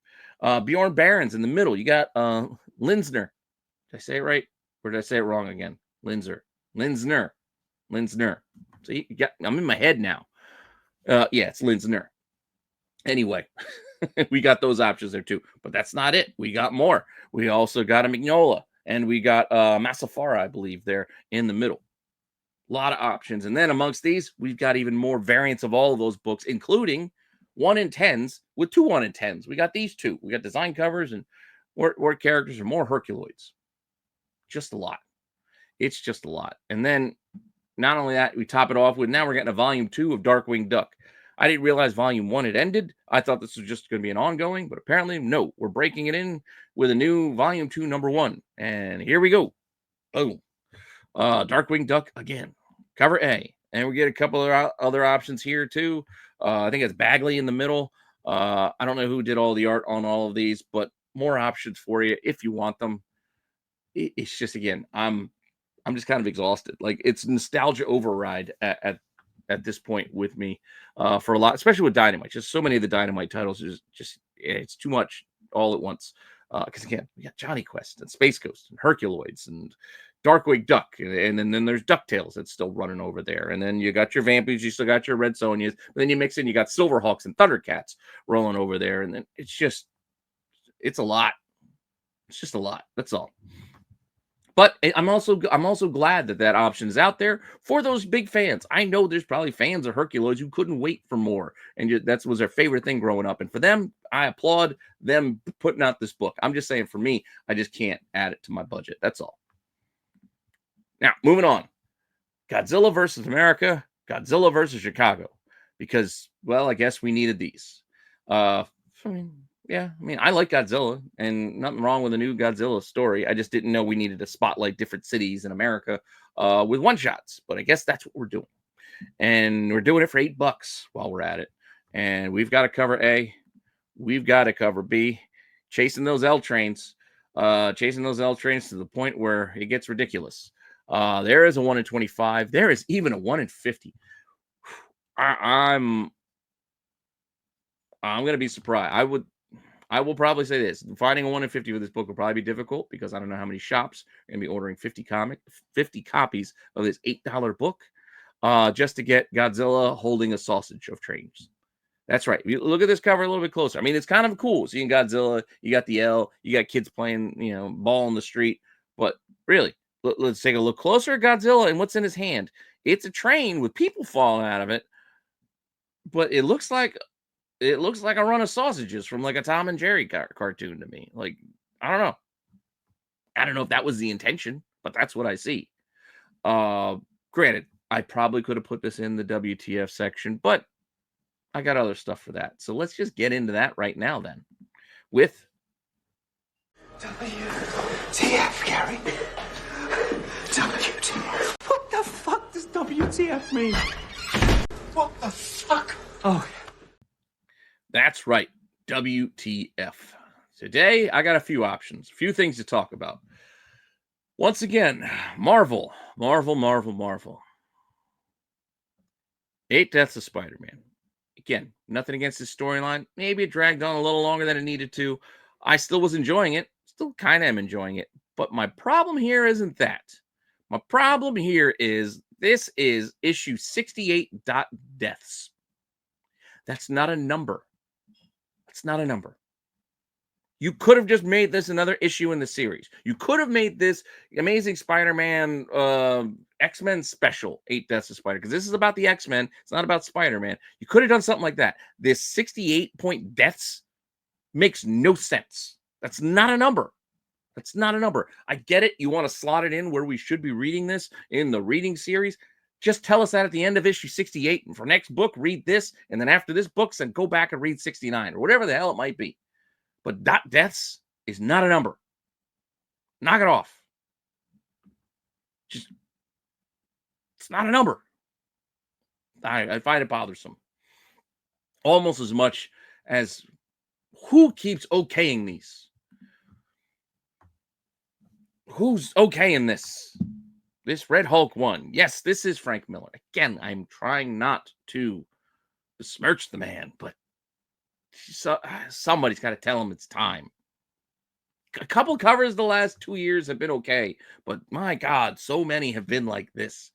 Bjorn Barons in the middle. You got Linsner. Did I say it right? Or did I say it wrong again? Linsner. So I'm in my head now. Yeah, it's Linsner. Anyway, we got those options there too. But that's not it. We got more. We also got a Mignola. And we got Massafara, I believe, there in the middle. A lot of options. And then amongst these, we've got even more variants of all of those books, including 1 in 10s with 2 1 in 10s. We got these two. We got design covers and more characters and more Herculoids. Just a lot. It's just a lot. And then not only that, we top it off with, now we're getting a volume 2 of Darkwing Duck. I didn't realize volume 1 had ended. I thought this was just going to be an ongoing, but apparently, no. We're breaking it in with a new volume 2, number 1. And here we go. Boom. Darkwing Duck again. Cover A. And we get a couple of other options here too. I think it's Bagley in the middle. I don't know who did all the art on all of these, but more options for you if you want them. It's just, again, I'm just kind of exhausted. Like, it's nostalgia override at this point with me for a lot, especially with Dynamite. Just so many of the Dynamite titles is just it's too much all at once. Because again, we got Johnny Quest and Space Ghost and Herculoids and Darkwing Duck, and then there's DuckTales that's still running over there, and then you got your Vampires, you still got your Red Sonjas, but then you mix in, you got Silverhawks and Thundercats rolling over there, and then it's a lot. It's just a lot. That's all. But I'm also glad that option is out there for those big fans. I know there's probably fans of Herculoids who couldn't wait for more, and that was their favorite thing growing up. And for them, I applaud them putting out this book. I'm just saying, for me, I just can't add it to my budget. That's all. Now, moving on. Godzilla versus America, Godzilla versus Chicago. Because, well, I guess we needed these. I like Godzilla, and nothing wrong with a new Godzilla story. I just didn't know we needed to spotlight different cities in America with one-shots. But I guess that's what we're doing. And we're doing it for $8 while we're at it. And we've got to cover A. We've got to cover B. Chasing those L trains to the point where it gets ridiculous. There is a 1 in 25. There is even a 1 in 50. I'm going to be surprised. I will probably say this. Finding a 1 in 50 with this book will probably be difficult because I don't know how many shops are going to be ordering 50 copies of this $8 book just to get Godzilla holding a sausage of trains. That's right. If you look at this cover a little bit closer. I mean, it's kind of cool. Seeing Godzilla, you got the L, you got kids playing, ball in the street. But really, let's take a look closer at Godzilla and what's in his hand. It's a train with people falling out of it, but it looks like a run of sausages from like a Tom and Jerry cartoon to me. Like, I don't know. I don't know if that was the intention, but that's what I see. Granted, I probably could have put this in the WTF section, but I got other stuff for that. So let's just get into that right now then. with WTF, Gary? WTF. What the fuck does WTF mean? What the fuck? Oh, that's right, WTF. Today, I got a few options, a few things to talk about. Once again, Marvel. 8 Deaths of Spider-Man. Again, nothing against the storyline. Maybe it dragged on a little longer than it needed to. I still was enjoying it. Still kind of am enjoying it. But my problem here isn't that. My problem here is this is issue 68. Deaths. That's not a number. That's not a number. You could have just made this another issue in the series. You could have made this Amazing Spider-Man X-Men special, 8 Deaths of Spider, because this is about the X-Men. It's not about Spider-Man. You could have done something like that. This 68-point deaths makes no sense. That's not a number. That's not a number. I get it. You want to slot it in where we should be reading this in the reading series. Just tell us that at the end of issue 68. And for next book, read this. And then after this book, then go back and read 69 or whatever the hell it might be. But deaths is not a number. Knock it off. Just, it's not a number. I find it bothersome. Almost as much as who keeps okaying these? Who's okaying this? This Red Hulk one. Yes, this is Frank Miller. Again, I'm trying not to besmirch the man, but somebody's got to tell him it's time. A couple covers the last 2 years have been okay, but my God, so many have been like this.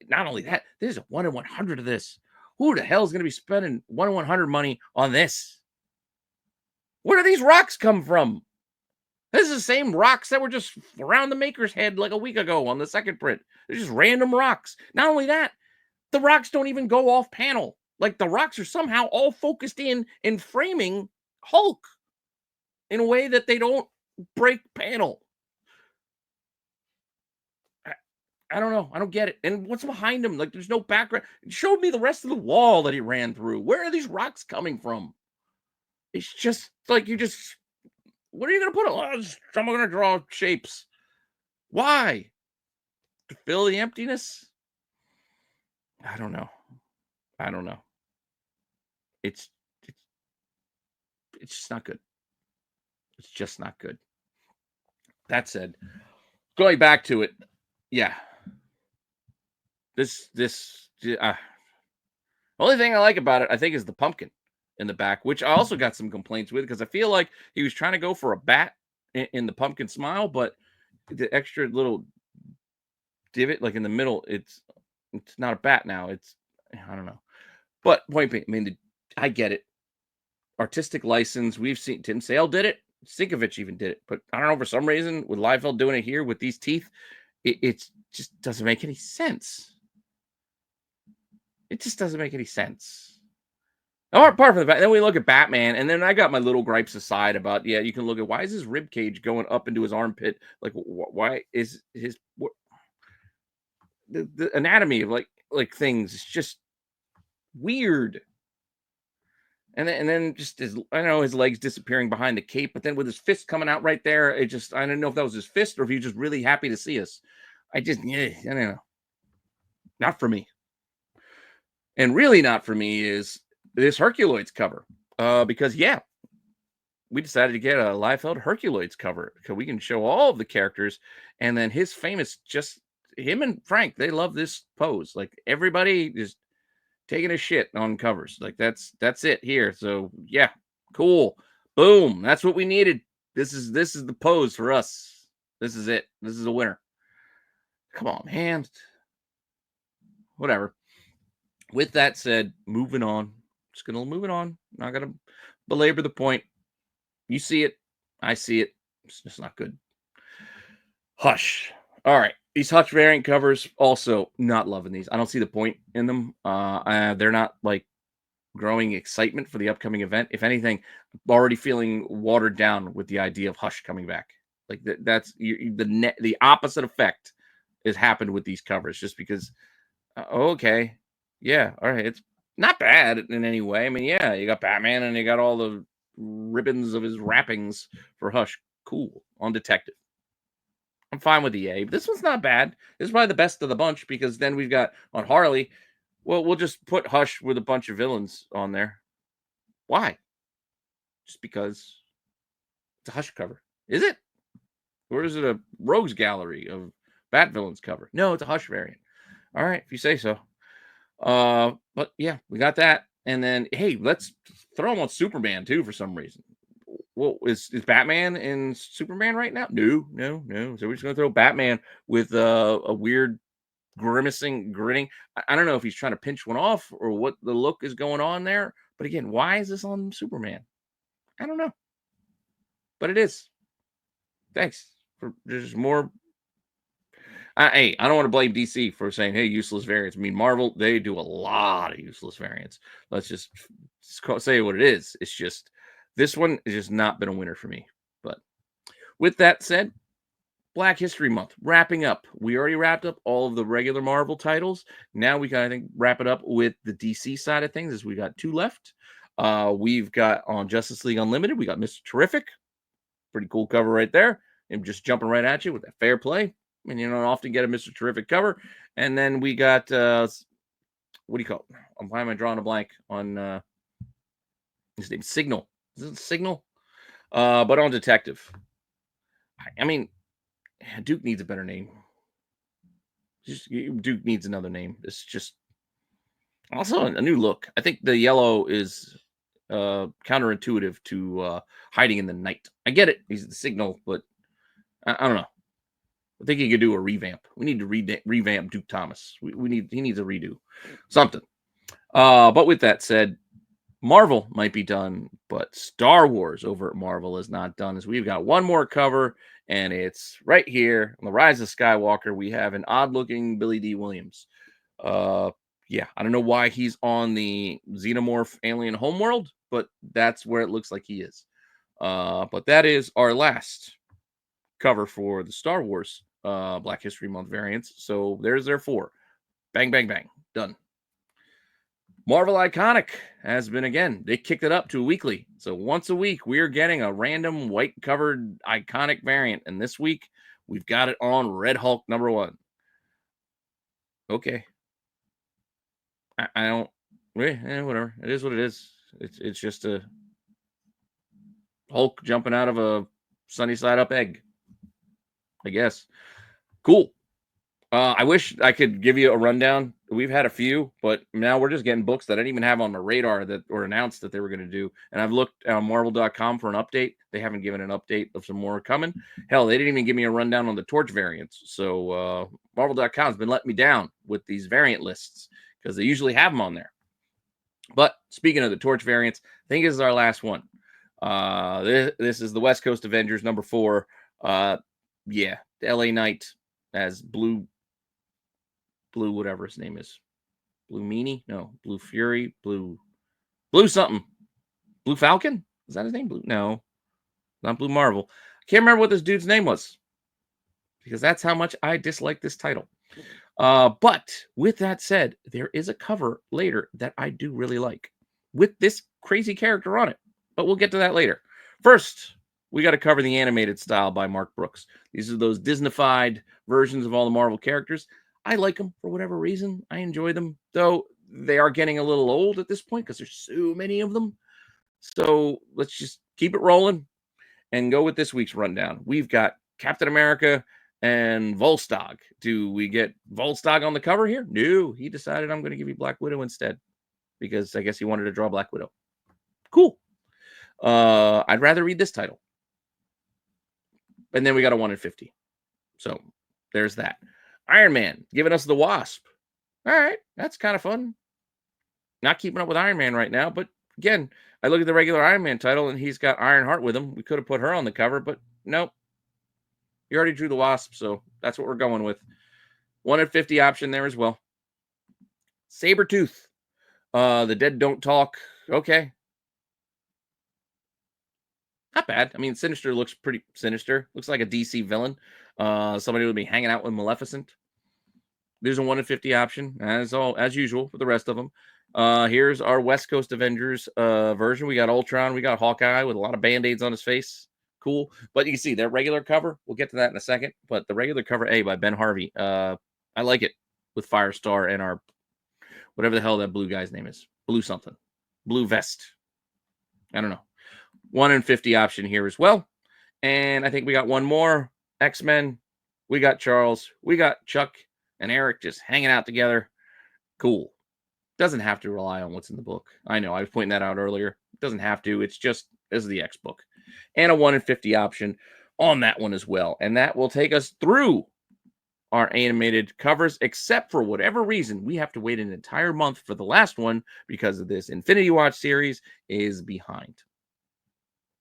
Not only that, there's a 1 in 100 of this. Who the hell is going to be spending 1 in 100 money on this? Where do these rocks come from? This is the same rocks that were just around the maker's head like a week ago on the second print. They're just random rocks. Not only that, the rocks don't even go off panel. Like the rocks are somehow all focused in and framing Hulk in a way that they don't break panel. I don't know. I don't get it. And what's behind him? Like there's no background. It showed me the rest of the wall that he ran through. Where are these rocks coming from? It's just like what are you going to put? I'm going to draw shapes. Why? To fill the emptiness? I don't know. It's just not good. It's just not good. That said, going back to it, yeah. Only thing I like about it, I think, is the pumpkin in the back, which I also got some complaints with because I feel like he was trying to go for a bat in the pumpkin smile, but the extra little divot, like in the middle, it's not a bat now. I don't know. But point being, I mean, I get it. Artistic license. We've seen Tim Sale did it. Sinkovich even did it. But I don't know, for some reason, with Liefeld doing it here with these teeth, it just doesn't make any sense. It just doesn't make any sense. Apart from the fact, then we look at Batman, and then I got my little gripes aside about, you can look at why is his rib cage going up into his armpit? Like, why is the anatomy of like things is just weird. And then just his legs disappearing behind the cape, but then with his fist coming out right there, I didn't know if that was his fist or if he was just really happy to see us. I don't know. Not for me. And really not for me is this Herculoids cover. Because we decided to get a Liefeld Herculoids cover because we can show all of the characters, and then his famous, just him and Frank, they love this pose. Like everybody is taking a shit on covers. Like that's it here. So yeah, cool. Boom. That's what we needed. This is the pose for us. This is it. This is a winner. Come on, man. Whatever. With that said, moving on. Just gonna move it on. Not gonna belabor the point. You see it. I see it. It's just not good. Hush. All right. These Hush variant covers, also not loving these. I don't see the point in them. They're not like growing excitement for the upcoming event. If anything, I'm already feeling watered down with the idea of Hush coming back. Like that's the opposite effect has happened with these covers, just because. Okay, yeah, all right, it's not bad in any way. I mean, yeah, you got Batman and you got all the ribbons of his wrappings for Hush. Cool. On Detective. I'm fine with the A, but this one's not bad. This is probably the best of the bunch because then we've got on Harley. Well, we'll just put Hush with a bunch of villains on there. Why? Just because it's a Hush cover. Is it? Or is it a Rogues Gallery of Bat villains cover? No, it's a Hush variant. All right, if you say so. But yeah, we got that. And then, hey, let's throw him on Superman too for some reason. Well, is Batman in Superman right now? No. So we're just gonna throw Batman with a weird grimacing, grinning. I don't know if he's trying to pinch one off or what the look is going on there. But again, why is this on Superman? I don't know. But it is. Thanks for there's more. Hey, I don't want to blame DC for saying, hey, useless variants. I mean, Marvel, they do a lot of useless variants. Let's just say what it is. It's just this one has just not been a winner for me. But with that said, Black History Month wrapping up. We already wrapped up all of the regular Marvel titles. Now we can, I think, wrap it up with the DC side of things as we got 2 left. We've got on Justice League Unlimited, we got Mr. Terrific. Pretty cool cover right there. Him just jumping right at you with that fair play. And you don't often get a Mr. Terrific cover. And then we got, what do you call it? Why am I drawing a blank on his name? Signal. Is it Signal? But on Detective. I mean, Duke needs a better name. Duke needs another name. It's just also a new look. I think the yellow is counterintuitive to hiding in the night. I get it. He's the Signal, but I don't know. I think he could do a revamp. We need to revamp Duke Thomas. He needs a redo. Something. But with that said, Marvel might be done, but Star Wars over at Marvel is not done, as we've got one more cover, and it's right here on The Rise of Skywalker. We have an odd-looking Billy D. Williams. Yeah, I don't know why he's on the Xenomorph Alien Homeworld, but that's where it looks like he is. But that is our last cover for the Star Wars Black History Month variants. So there's their 4. Bang, bang, bang. Done. Marvel Iconic has been, again, they kicked it up to a weekly. So once a week, we're getting a random white-covered Iconic variant. And this week, we've got it on Red Hulk #1. Okay. I don't... whatever. It is what it is. It's just a Hulk jumping out of a sunny side up egg, I guess. Cool. I wish I could give you a rundown. We've had a few, but now we're just getting books that I didn't even have on my radar that were announced that they were going to do. And I've looked on Marvel.com for an update. They haven't given an update of some more coming. Hell, they didn't even give me a rundown on the Torch variants. So Marvel.com has been letting me down with these variant lists because they usually have them on there. But speaking of the Torch variants, I think this is our last one. This is the West Coast Avengers #4. Yeah, the LA Knight as Blue whatever his name is. Blue Meanie? No, Blue Fury, Blue something. Blue Falcon? Is that his name? No, not Blue Marvel. I can't remember what this dude's name was because that's how much I dislike this title. But with that said, there is a cover later that I do really like with this crazy character on it. But we'll get to that later. First, we got to cover the animated style by Mark Brooks. These are those Disney-fied versions of all the Marvel characters. I like them for whatever reason. I enjoy them, though they are getting a little old at this point because there's so many of them. So let's just keep it rolling and go with this week's rundown. We've got Captain America and Volstagg. Do we get Volstagg on the cover here? No, he decided I'm going to give you Black Widow instead because I guess he wanted to draw Black Widow. Cool. I'd rather read this title. And then we got a 1 in 50. So there's that. Iron Man giving us the Wasp. All right, that's kind of fun. Not keeping up with Iron Man right now, but again, I look at the regular Iron Man title and he's got Ironheart with him. We could have put her on the cover, but nope. You already drew the Wasp, so that's what we're going with. 1 in 50 option there as well. Sabretooth. The Dead Don't Talk. Okay. Not bad. I mean, Sinister looks pretty sinister. Looks like a DC villain. Somebody would be hanging out with Maleficent. There's a 1 in 50 option, as usual for the rest of them. Here's our West Coast Avengers version. We got Ultron, we got Hawkeye with a lot of band-aids on his face. Cool. But you can see their regular cover. We'll get to that in a second. But the regular cover A by Ben Harvey. I like it with Firestar and our whatever the hell that blue guy's name is. Blue something. Blue vest. I don't know. 1 in 50 option here as well. And I think we got one more. X-Men. We got Charles. We got Chuck and Eric just hanging out together. Cool. Doesn't have to rely on what's in the book. I know. I was pointing that out earlier. Doesn't have to. It's just, this is the X book. And a 1 in 50 option on that one as well. And that will take us through our animated covers, except for whatever reason, we have to wait an entire month for the last one because of this Infinity Watch series is behind.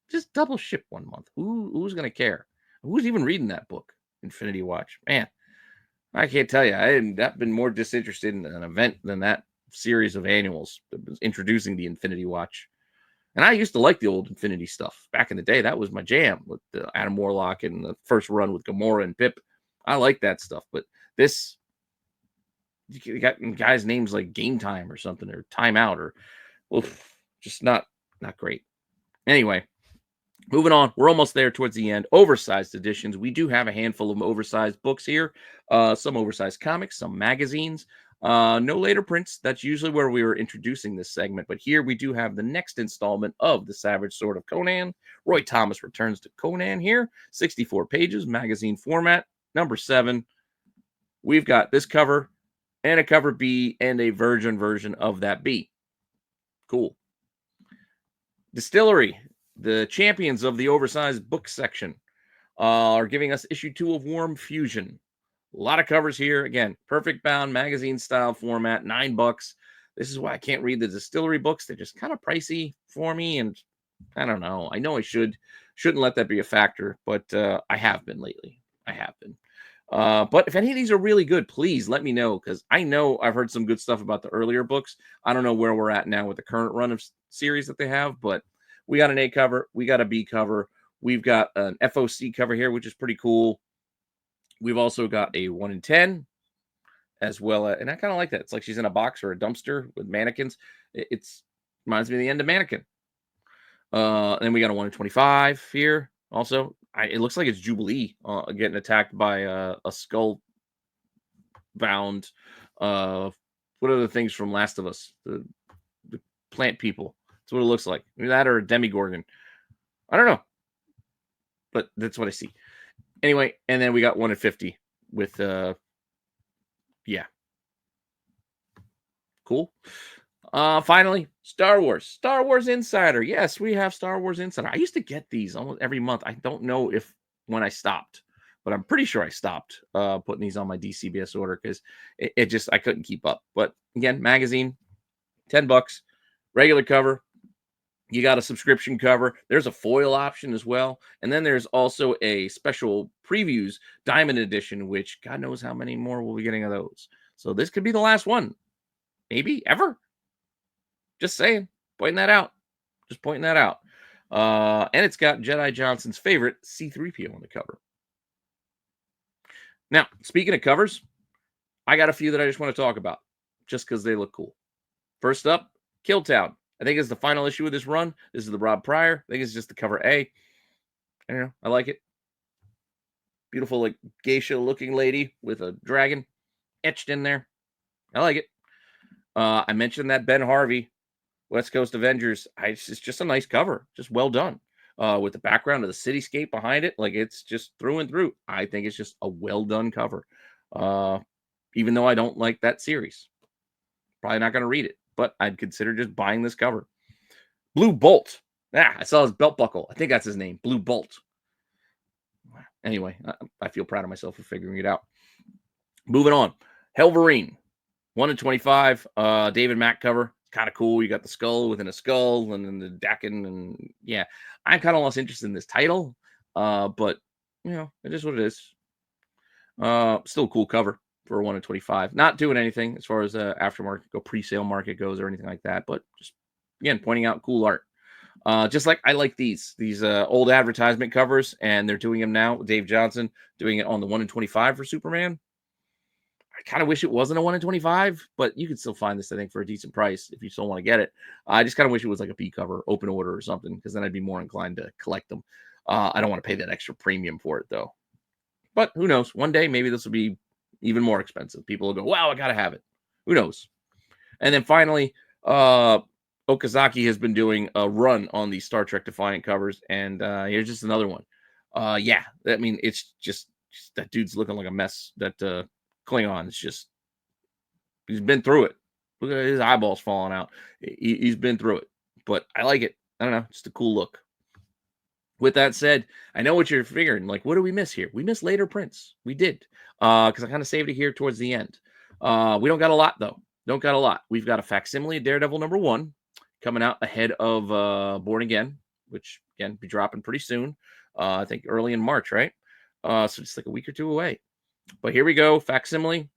Just double ship 1 month. Who's going to care? Who's even reading that book, Infinity Watch? Man, I can't tell you. I have not been more disinterested in an event than that series of annuals that was introducing the Infinity Watch. And I used to like the old Infinity stuff. Back in the day, that was my jam with the Adam Warlock and the first run with Gamora and Pip. I like that stuff. But this, you got guys' names like Game Time or something, or Time Out, or just not great. Anyway, moving on. We're almost there towards the end. Oversized editions. We do have a handful of oversized books here. Some oversized comics, some magazines. No later prints. That's usually where we were introducing this segment. But here we do have the next installment of The Savage Sword of Conan. Roy Thomas returns to Conan here. 64 pages, magazine format. Number 7. We've got this cover and a cover B and a virgin version of that B. Cool. Distillery, the champions of the oversized book section, are giving us issue 2 of Warm Fusion. A lot of covers here. Again, perfect bound magazine style format, $9. This is why I can't read the Distillery books. They're just kind of pricey for me, and I don't know. I know I shouldn't let that be a factor, but I have been lately. I have been. But if any of these are really good, please let me know, because I know I've heard some good stuff about the earlier books. I don't know where we're at now with the current run of series that they have, but we got an A cover. We got a B cover. We've got an FOC cover here, which is pretty cool. We've also got a 1 in 10 as well. And I kind of like that. It's like she's in a box or a dumpster with mannequins. It reminds me of the end of Mannequin. Then we got a 1 in 25 here. Also, it looks like it's Jubilee getting attacked by a skull bound. What are the things from Last of Us? The plant people. That's what it looks like. Maybe that or a Demigorgon. I don't know. But that's what I see. Anyway, and then we got 1 in 50 with, yeah. Cool. Finally, Star Wars Insider. Yes, we have Star Wars Insider. I used to get these almost every month. I don't know when I stopped, but I'm pretty sure I stopped putting these on my DCBS order because it just, I couldn't keep up. But again, magazine, $10, regular cover. You got a subscription cover. There's a foil option as well. And then there's also a special previews diamond edition, which God knows how many more we'll be getting of those. So this could be the last one. Maybe ever. Just saying. Pointing that out. Just pointing that out. And it's got Jedi Johnson's favorite C-3PO on the cover. Now, speaking of covers, I got a few that I just want to talk about just because they look cool. First up, Killtown. I think it's the final issue of this run. This is the Rob Pryor. I think it's just the cover A. I don't know. I like it. Beautiful, like geisha-looking lady with a dragon etched in there. I like it. I mentioned that Ben Harvey, West Coast Avengers. It's just a nice cover. Just well done. With the background of the cityscape behind it. Like, it's just through and through. I think it's just a well-done cover. Even though I don't like that series. Probably not going to read it. But I'd consider just buying this cover. Blue Bolt. I saw his belt buckle. I think that's his name. Blue Bolt. Anyway, I feel proud of myself for figuring it out. Moving on. Helverine. 1 in 25. David Mack cover. Kind of cool. You got the skull within a skull and then the Dakin. And yeah, I kind of lost interest in this title. But, you know, it is what it is. Still a cool cover for 1 in 25. Not doing anything as far as aftermarket pre-sale market goes or anything like that, but just again pointing out cool art. Just like I like these old advertisement covers, and they're doing them now. Dave Johnson doing it on the 1 in 25 for Superman. I kind of wish it wasn't a 1 in 25, but you can still find this, I think, for a decent price if you still want to get it. I just kind of wish it was like a B cover, open order or something, because then I'd be more inclined to collect them. I don't want to pay that extra premium for it, though. But who knows? One day, maybe this will be even more expensive. People will go, wow, I got to have it. Who knows? And then finally, Okazaki has been doing a run on these Star Trek Defiant covers, and here's just another one. Yeah, I mean, it's just that dude's looking like a mess. That Klingon is just, he's been through it. Look at his eyeballs falling out. He's been through it, but I like it. I don't know, just a cool look. With that said, I know what you're figuring. Like, what do we miss here? We missed later prints. We did, because I kind of saved it here towards the end. We don't got a lot though. Don't got a lot. We've got a facsimile of Daredevil #1 coming out ahead of Born Again, which again be dropping pretty soon. I think early in March, right? So just like a week or two away. But here we go, facsimile,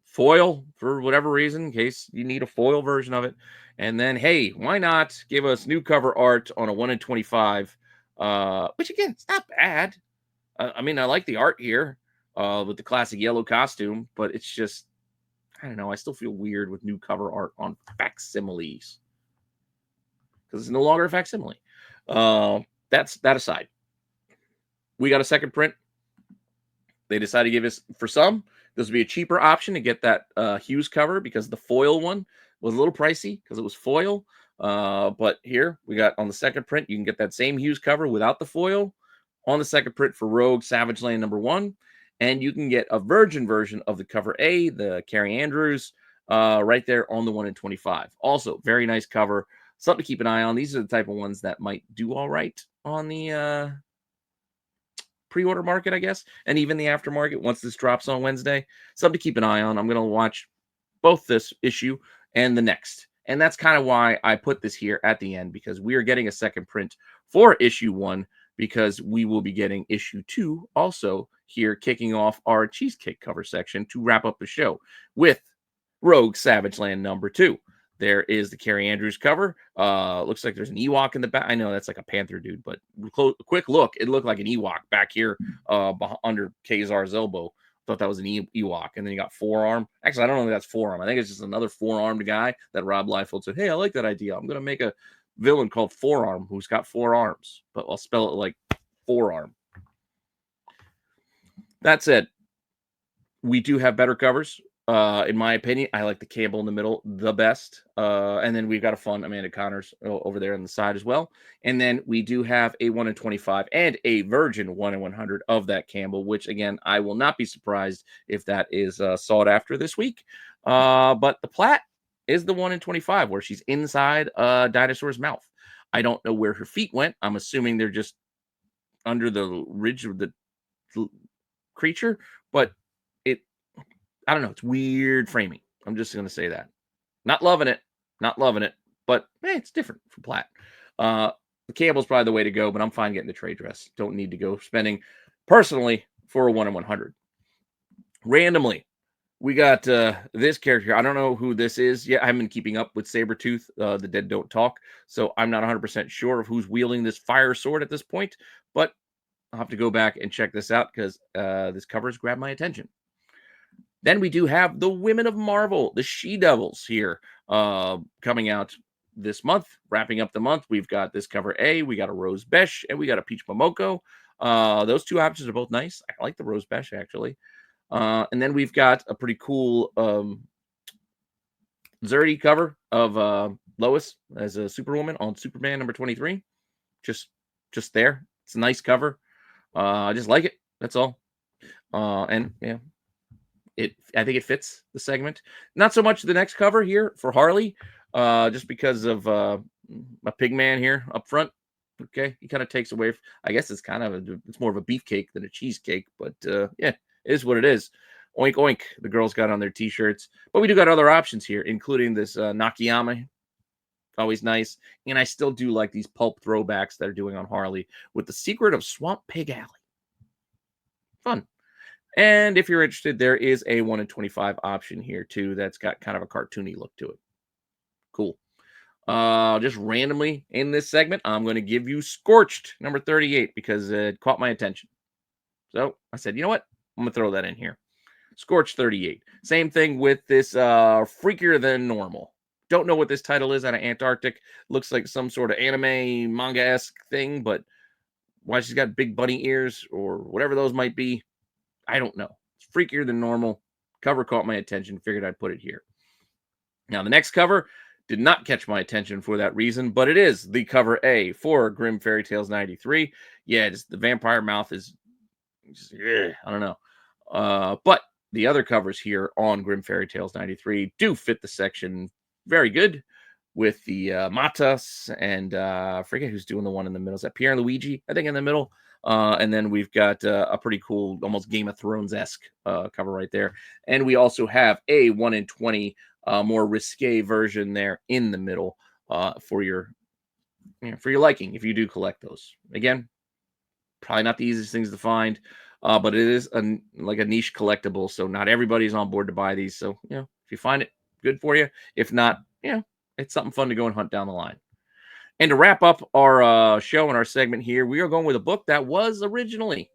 foil for whatever reason, in case you need a foil version of it. And then, hey, why not give us new cover art on a 1 in 25? Which again, it's not bad. I mean, I like the art here with the classic yellow costume, but it's just, I don't know. I still feel weird with new cover art on facsimiles because it's no longer a facsimile. That's that aside. We got a second print. They decided to give us, for some, this would be a cheaper option to get that Hughes cover because the foil one was a little pricey because it was foil. But here we got on the second print, you can get that same Hughes cover without the foil on the second print for Rogue Savage Land #1. And you can get a virgin version of the cover A, the Carrie Andrews, right there on the 1 in 25. Also, very nice cover. Something to keep an eye on. These are the type of ones that might do all right on the pre-order market, I guess, and even the aftermarket once this drops on Wednesday. Something to keep an eye on. I'm going to watch both this issue and the next. And that's kind of why I put this here at the end, because we are getting a second print for issue 1, because we will be getting issue 2 also here, kicking off our Cheesecake cover section to wrap up the show with Rogue Savage Land #2. There is the Carrie Andrews cover. Looks like there's an Ewok in the back. I know that's like a Panther dude, but quick look, it looked like an Ewok back here under Kazar's elbow. Thought that was an Ewok, and then you got forearm. Actually, I don't know if that's forearm. I think it's just another four-armed guy that Rob Liefeld said, hey, I like that idea. I'm going to make a villain called Forearm who's got 4 arms, but I'll spell it like forearm. That said, we do have better covers. In my opinion, I like the Campbell in the middle the best. And then we've got a fun Amanda Connors over there on the side as well. And then we do have a 1 in 25 and a virgin 1 in 100 of that Campbell, which again, I will not be surprised if that is sought after this week. But the Platt is the 1 in 25 where she's inside a dinosaur's mouth. I don't know where her feet went. I'm assuming they're just under the ridge of the creature, but I don't know. It's weird framing. I'm just going to say that. Not loving it. Not loving it. But, it's different for Platt. The Campbell's probably the way to go, but I'm fine getting the trade dress. Don't need to go spending, personally, for a 1 in 100. Randomly, we got this character. I don't know who this is yet. I haven't been keeping up with Sabretooth, The Dead Don't Talk, so I'm not 100% sure of who's wielding this fire sword at this point, but I'll have to go back and check this out because this cover has grabbed my attention. Then we do have the Women of Marvel, the She-Devils here coming out this month, wrapping up the month. We've got this cover A, we got a Rose Besh, and we got a Peach Momoko. Those two options are both nice. I like the Rose Besh, actually. And then we've got a pretty cool Zerdy cover of Lois as a Superwoman on Superman #23. Just there. It's a nice cover. I just like it. That's all. And yeah. I think it fits the segment. Not so much the next cover here for Harley, just because of a pig man here up front. Okay, he kind of takes away. I guess it's it's more of a beefcake than a cheesecake, but yeah, it is what it is. Oink oink. The girls got on their t-shirts, but we do got other options here, including this Nakayama. Always nice, and I still do like these pulp throwbacks that are doing on Harley with the Secret of Swamp Pig Alley. Fun. And if you're interested, there is a 1 in 25 option here too that's got kind of a cartoony look to it. Cool. Just randomly in this segment, I'm going to give you Scorched #38 because it caught my attention. So I said, you know what? I'm going to throw that in here. Scorch 38. Same thing with this Freakier Than Normal. Don't know what this title is out of Antarctic. Looks like some sort of anime manga-esque thing, but why she's got big bunny ears or whatever those might be, I don't know. It's Freakier Than Normal. Cover caught my attention. Figured I'd put it here. Now, the next cover did not catch my attention for that reason, but it is the cover A for Grimm Fairy Tales 93. Yeah, the vampire mouth is just, I don't know. But the other covers here on Grimm Fairy Tales 93 do fit the section very good with the Matas and I forget who's doing the one in the middle. Is that Pierre and Luigi, I think, in the middle? And then we've got a pretty cool, almost Game of Thrones-esque cover right there. And we also have a 1 in 20 more risque version there in the middle for your liking if you do collect those. Again, probably not the easiest things to find, but it is like a niche collectible, so not everybody's on board to buy these. So, if you find it, good for you. If not, it's something fun to go and hunt down the line. And to wrap up our show and our segment here, we are going with a book that was originally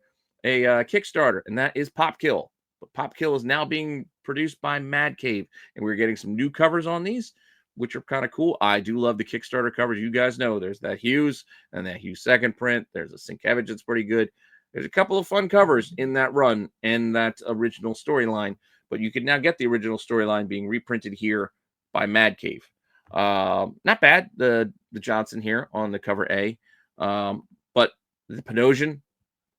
a Kickstarter, and that is Pop Kill. But Pop Kill is now being produced by Mad Cave, and we're getting some new covers on these, which are kind of cool. I do love the Kickstarter covers. You guys know there's that Hughes and that Hughes second print. There's a Sienkiewicz that's pretty good. There's a couple of fun covers in that run and that original storyline, but you can now get the original storyline being reprinted here by Mad Cave. Not bad, the Johnson here on the cover A, but the Panosian,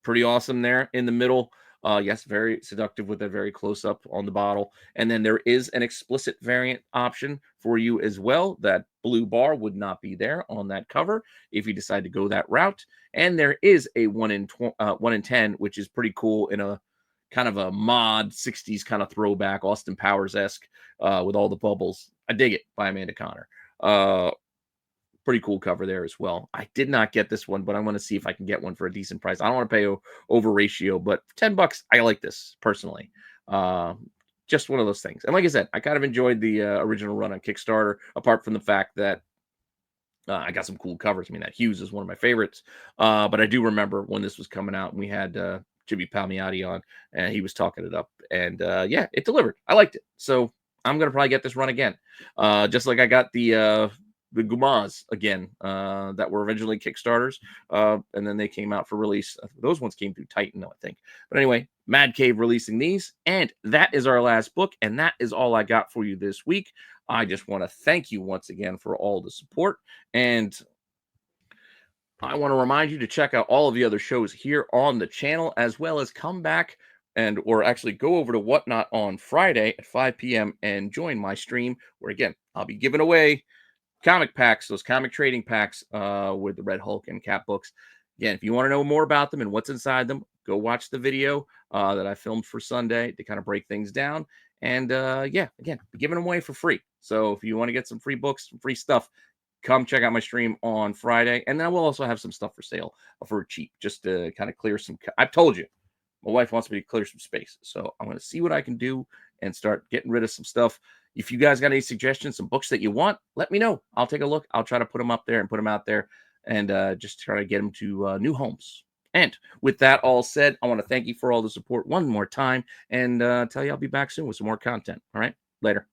pretty awesome there in the middle. Yes, very seductive with a very close up on the bottle. And then there is an explicit variant option for you as well. That blue bar would not be there on that cover if you decide to go that route. And there is a 1 in 10, which is pretty cool in a kind of a mod 60s kind of throwback, Austin Powers-esque with all the bubbles. I dig it, by Amanda Connor. Pretty cool cover there as well. I did not get this one, but I want to see if I can get one for a decent price. I don't want to pay over ratio, but $10, I like this personally. Just one of those things. And like I said, I kind of enjoyed the original run on Kickstarter, apart from the fact that I got some cool covers. I mean, that Hughes is one of my favorites. But I do remember when this was coming out, and we had Jimmy Palmiotti on, and he was talking it up. And yeah, it delivered. I liked it. So I'm going to probably get this run again. Just like I got the Gumas again that were originally Kickstarters. And then they came out for release. Those ones came through Titan, though, I think. But anyway, Mad Cave releasing these. And that is our last book. And that is all I got for you this week. I just want to thank you once again for all the support. And I want to remind you to check out all of the other shows here on the channel, as well as come back or actually go over to Whatnot on Friday at 5 p.m. and join my stream where, again, I'll be giving away comic packs, those comic trading packs with the Red Hulk and Cap books. Again, if you want to know more about them and what's inside them, go watch the video that I filmed for Sunday to kind of break things down. And yeah, again, giving them away for free. So if you want to get some free books, some free stuff, come check out my stream on Friday. And then I will also have some stuff for sale for cheap, just to kind of clear some. I've told you, my wife wants me to clear some space. So I'm going to see what I can do and start getting rid of some stuff. If you guys got any suggestions, some books that you want, let me know. I'll take a look. I'll try to put them up there and put them out there and just try to get them to new homes. And with that all said, I want to thank you for all the support one more time and tell you I'll be back soon with some more content. All right, later.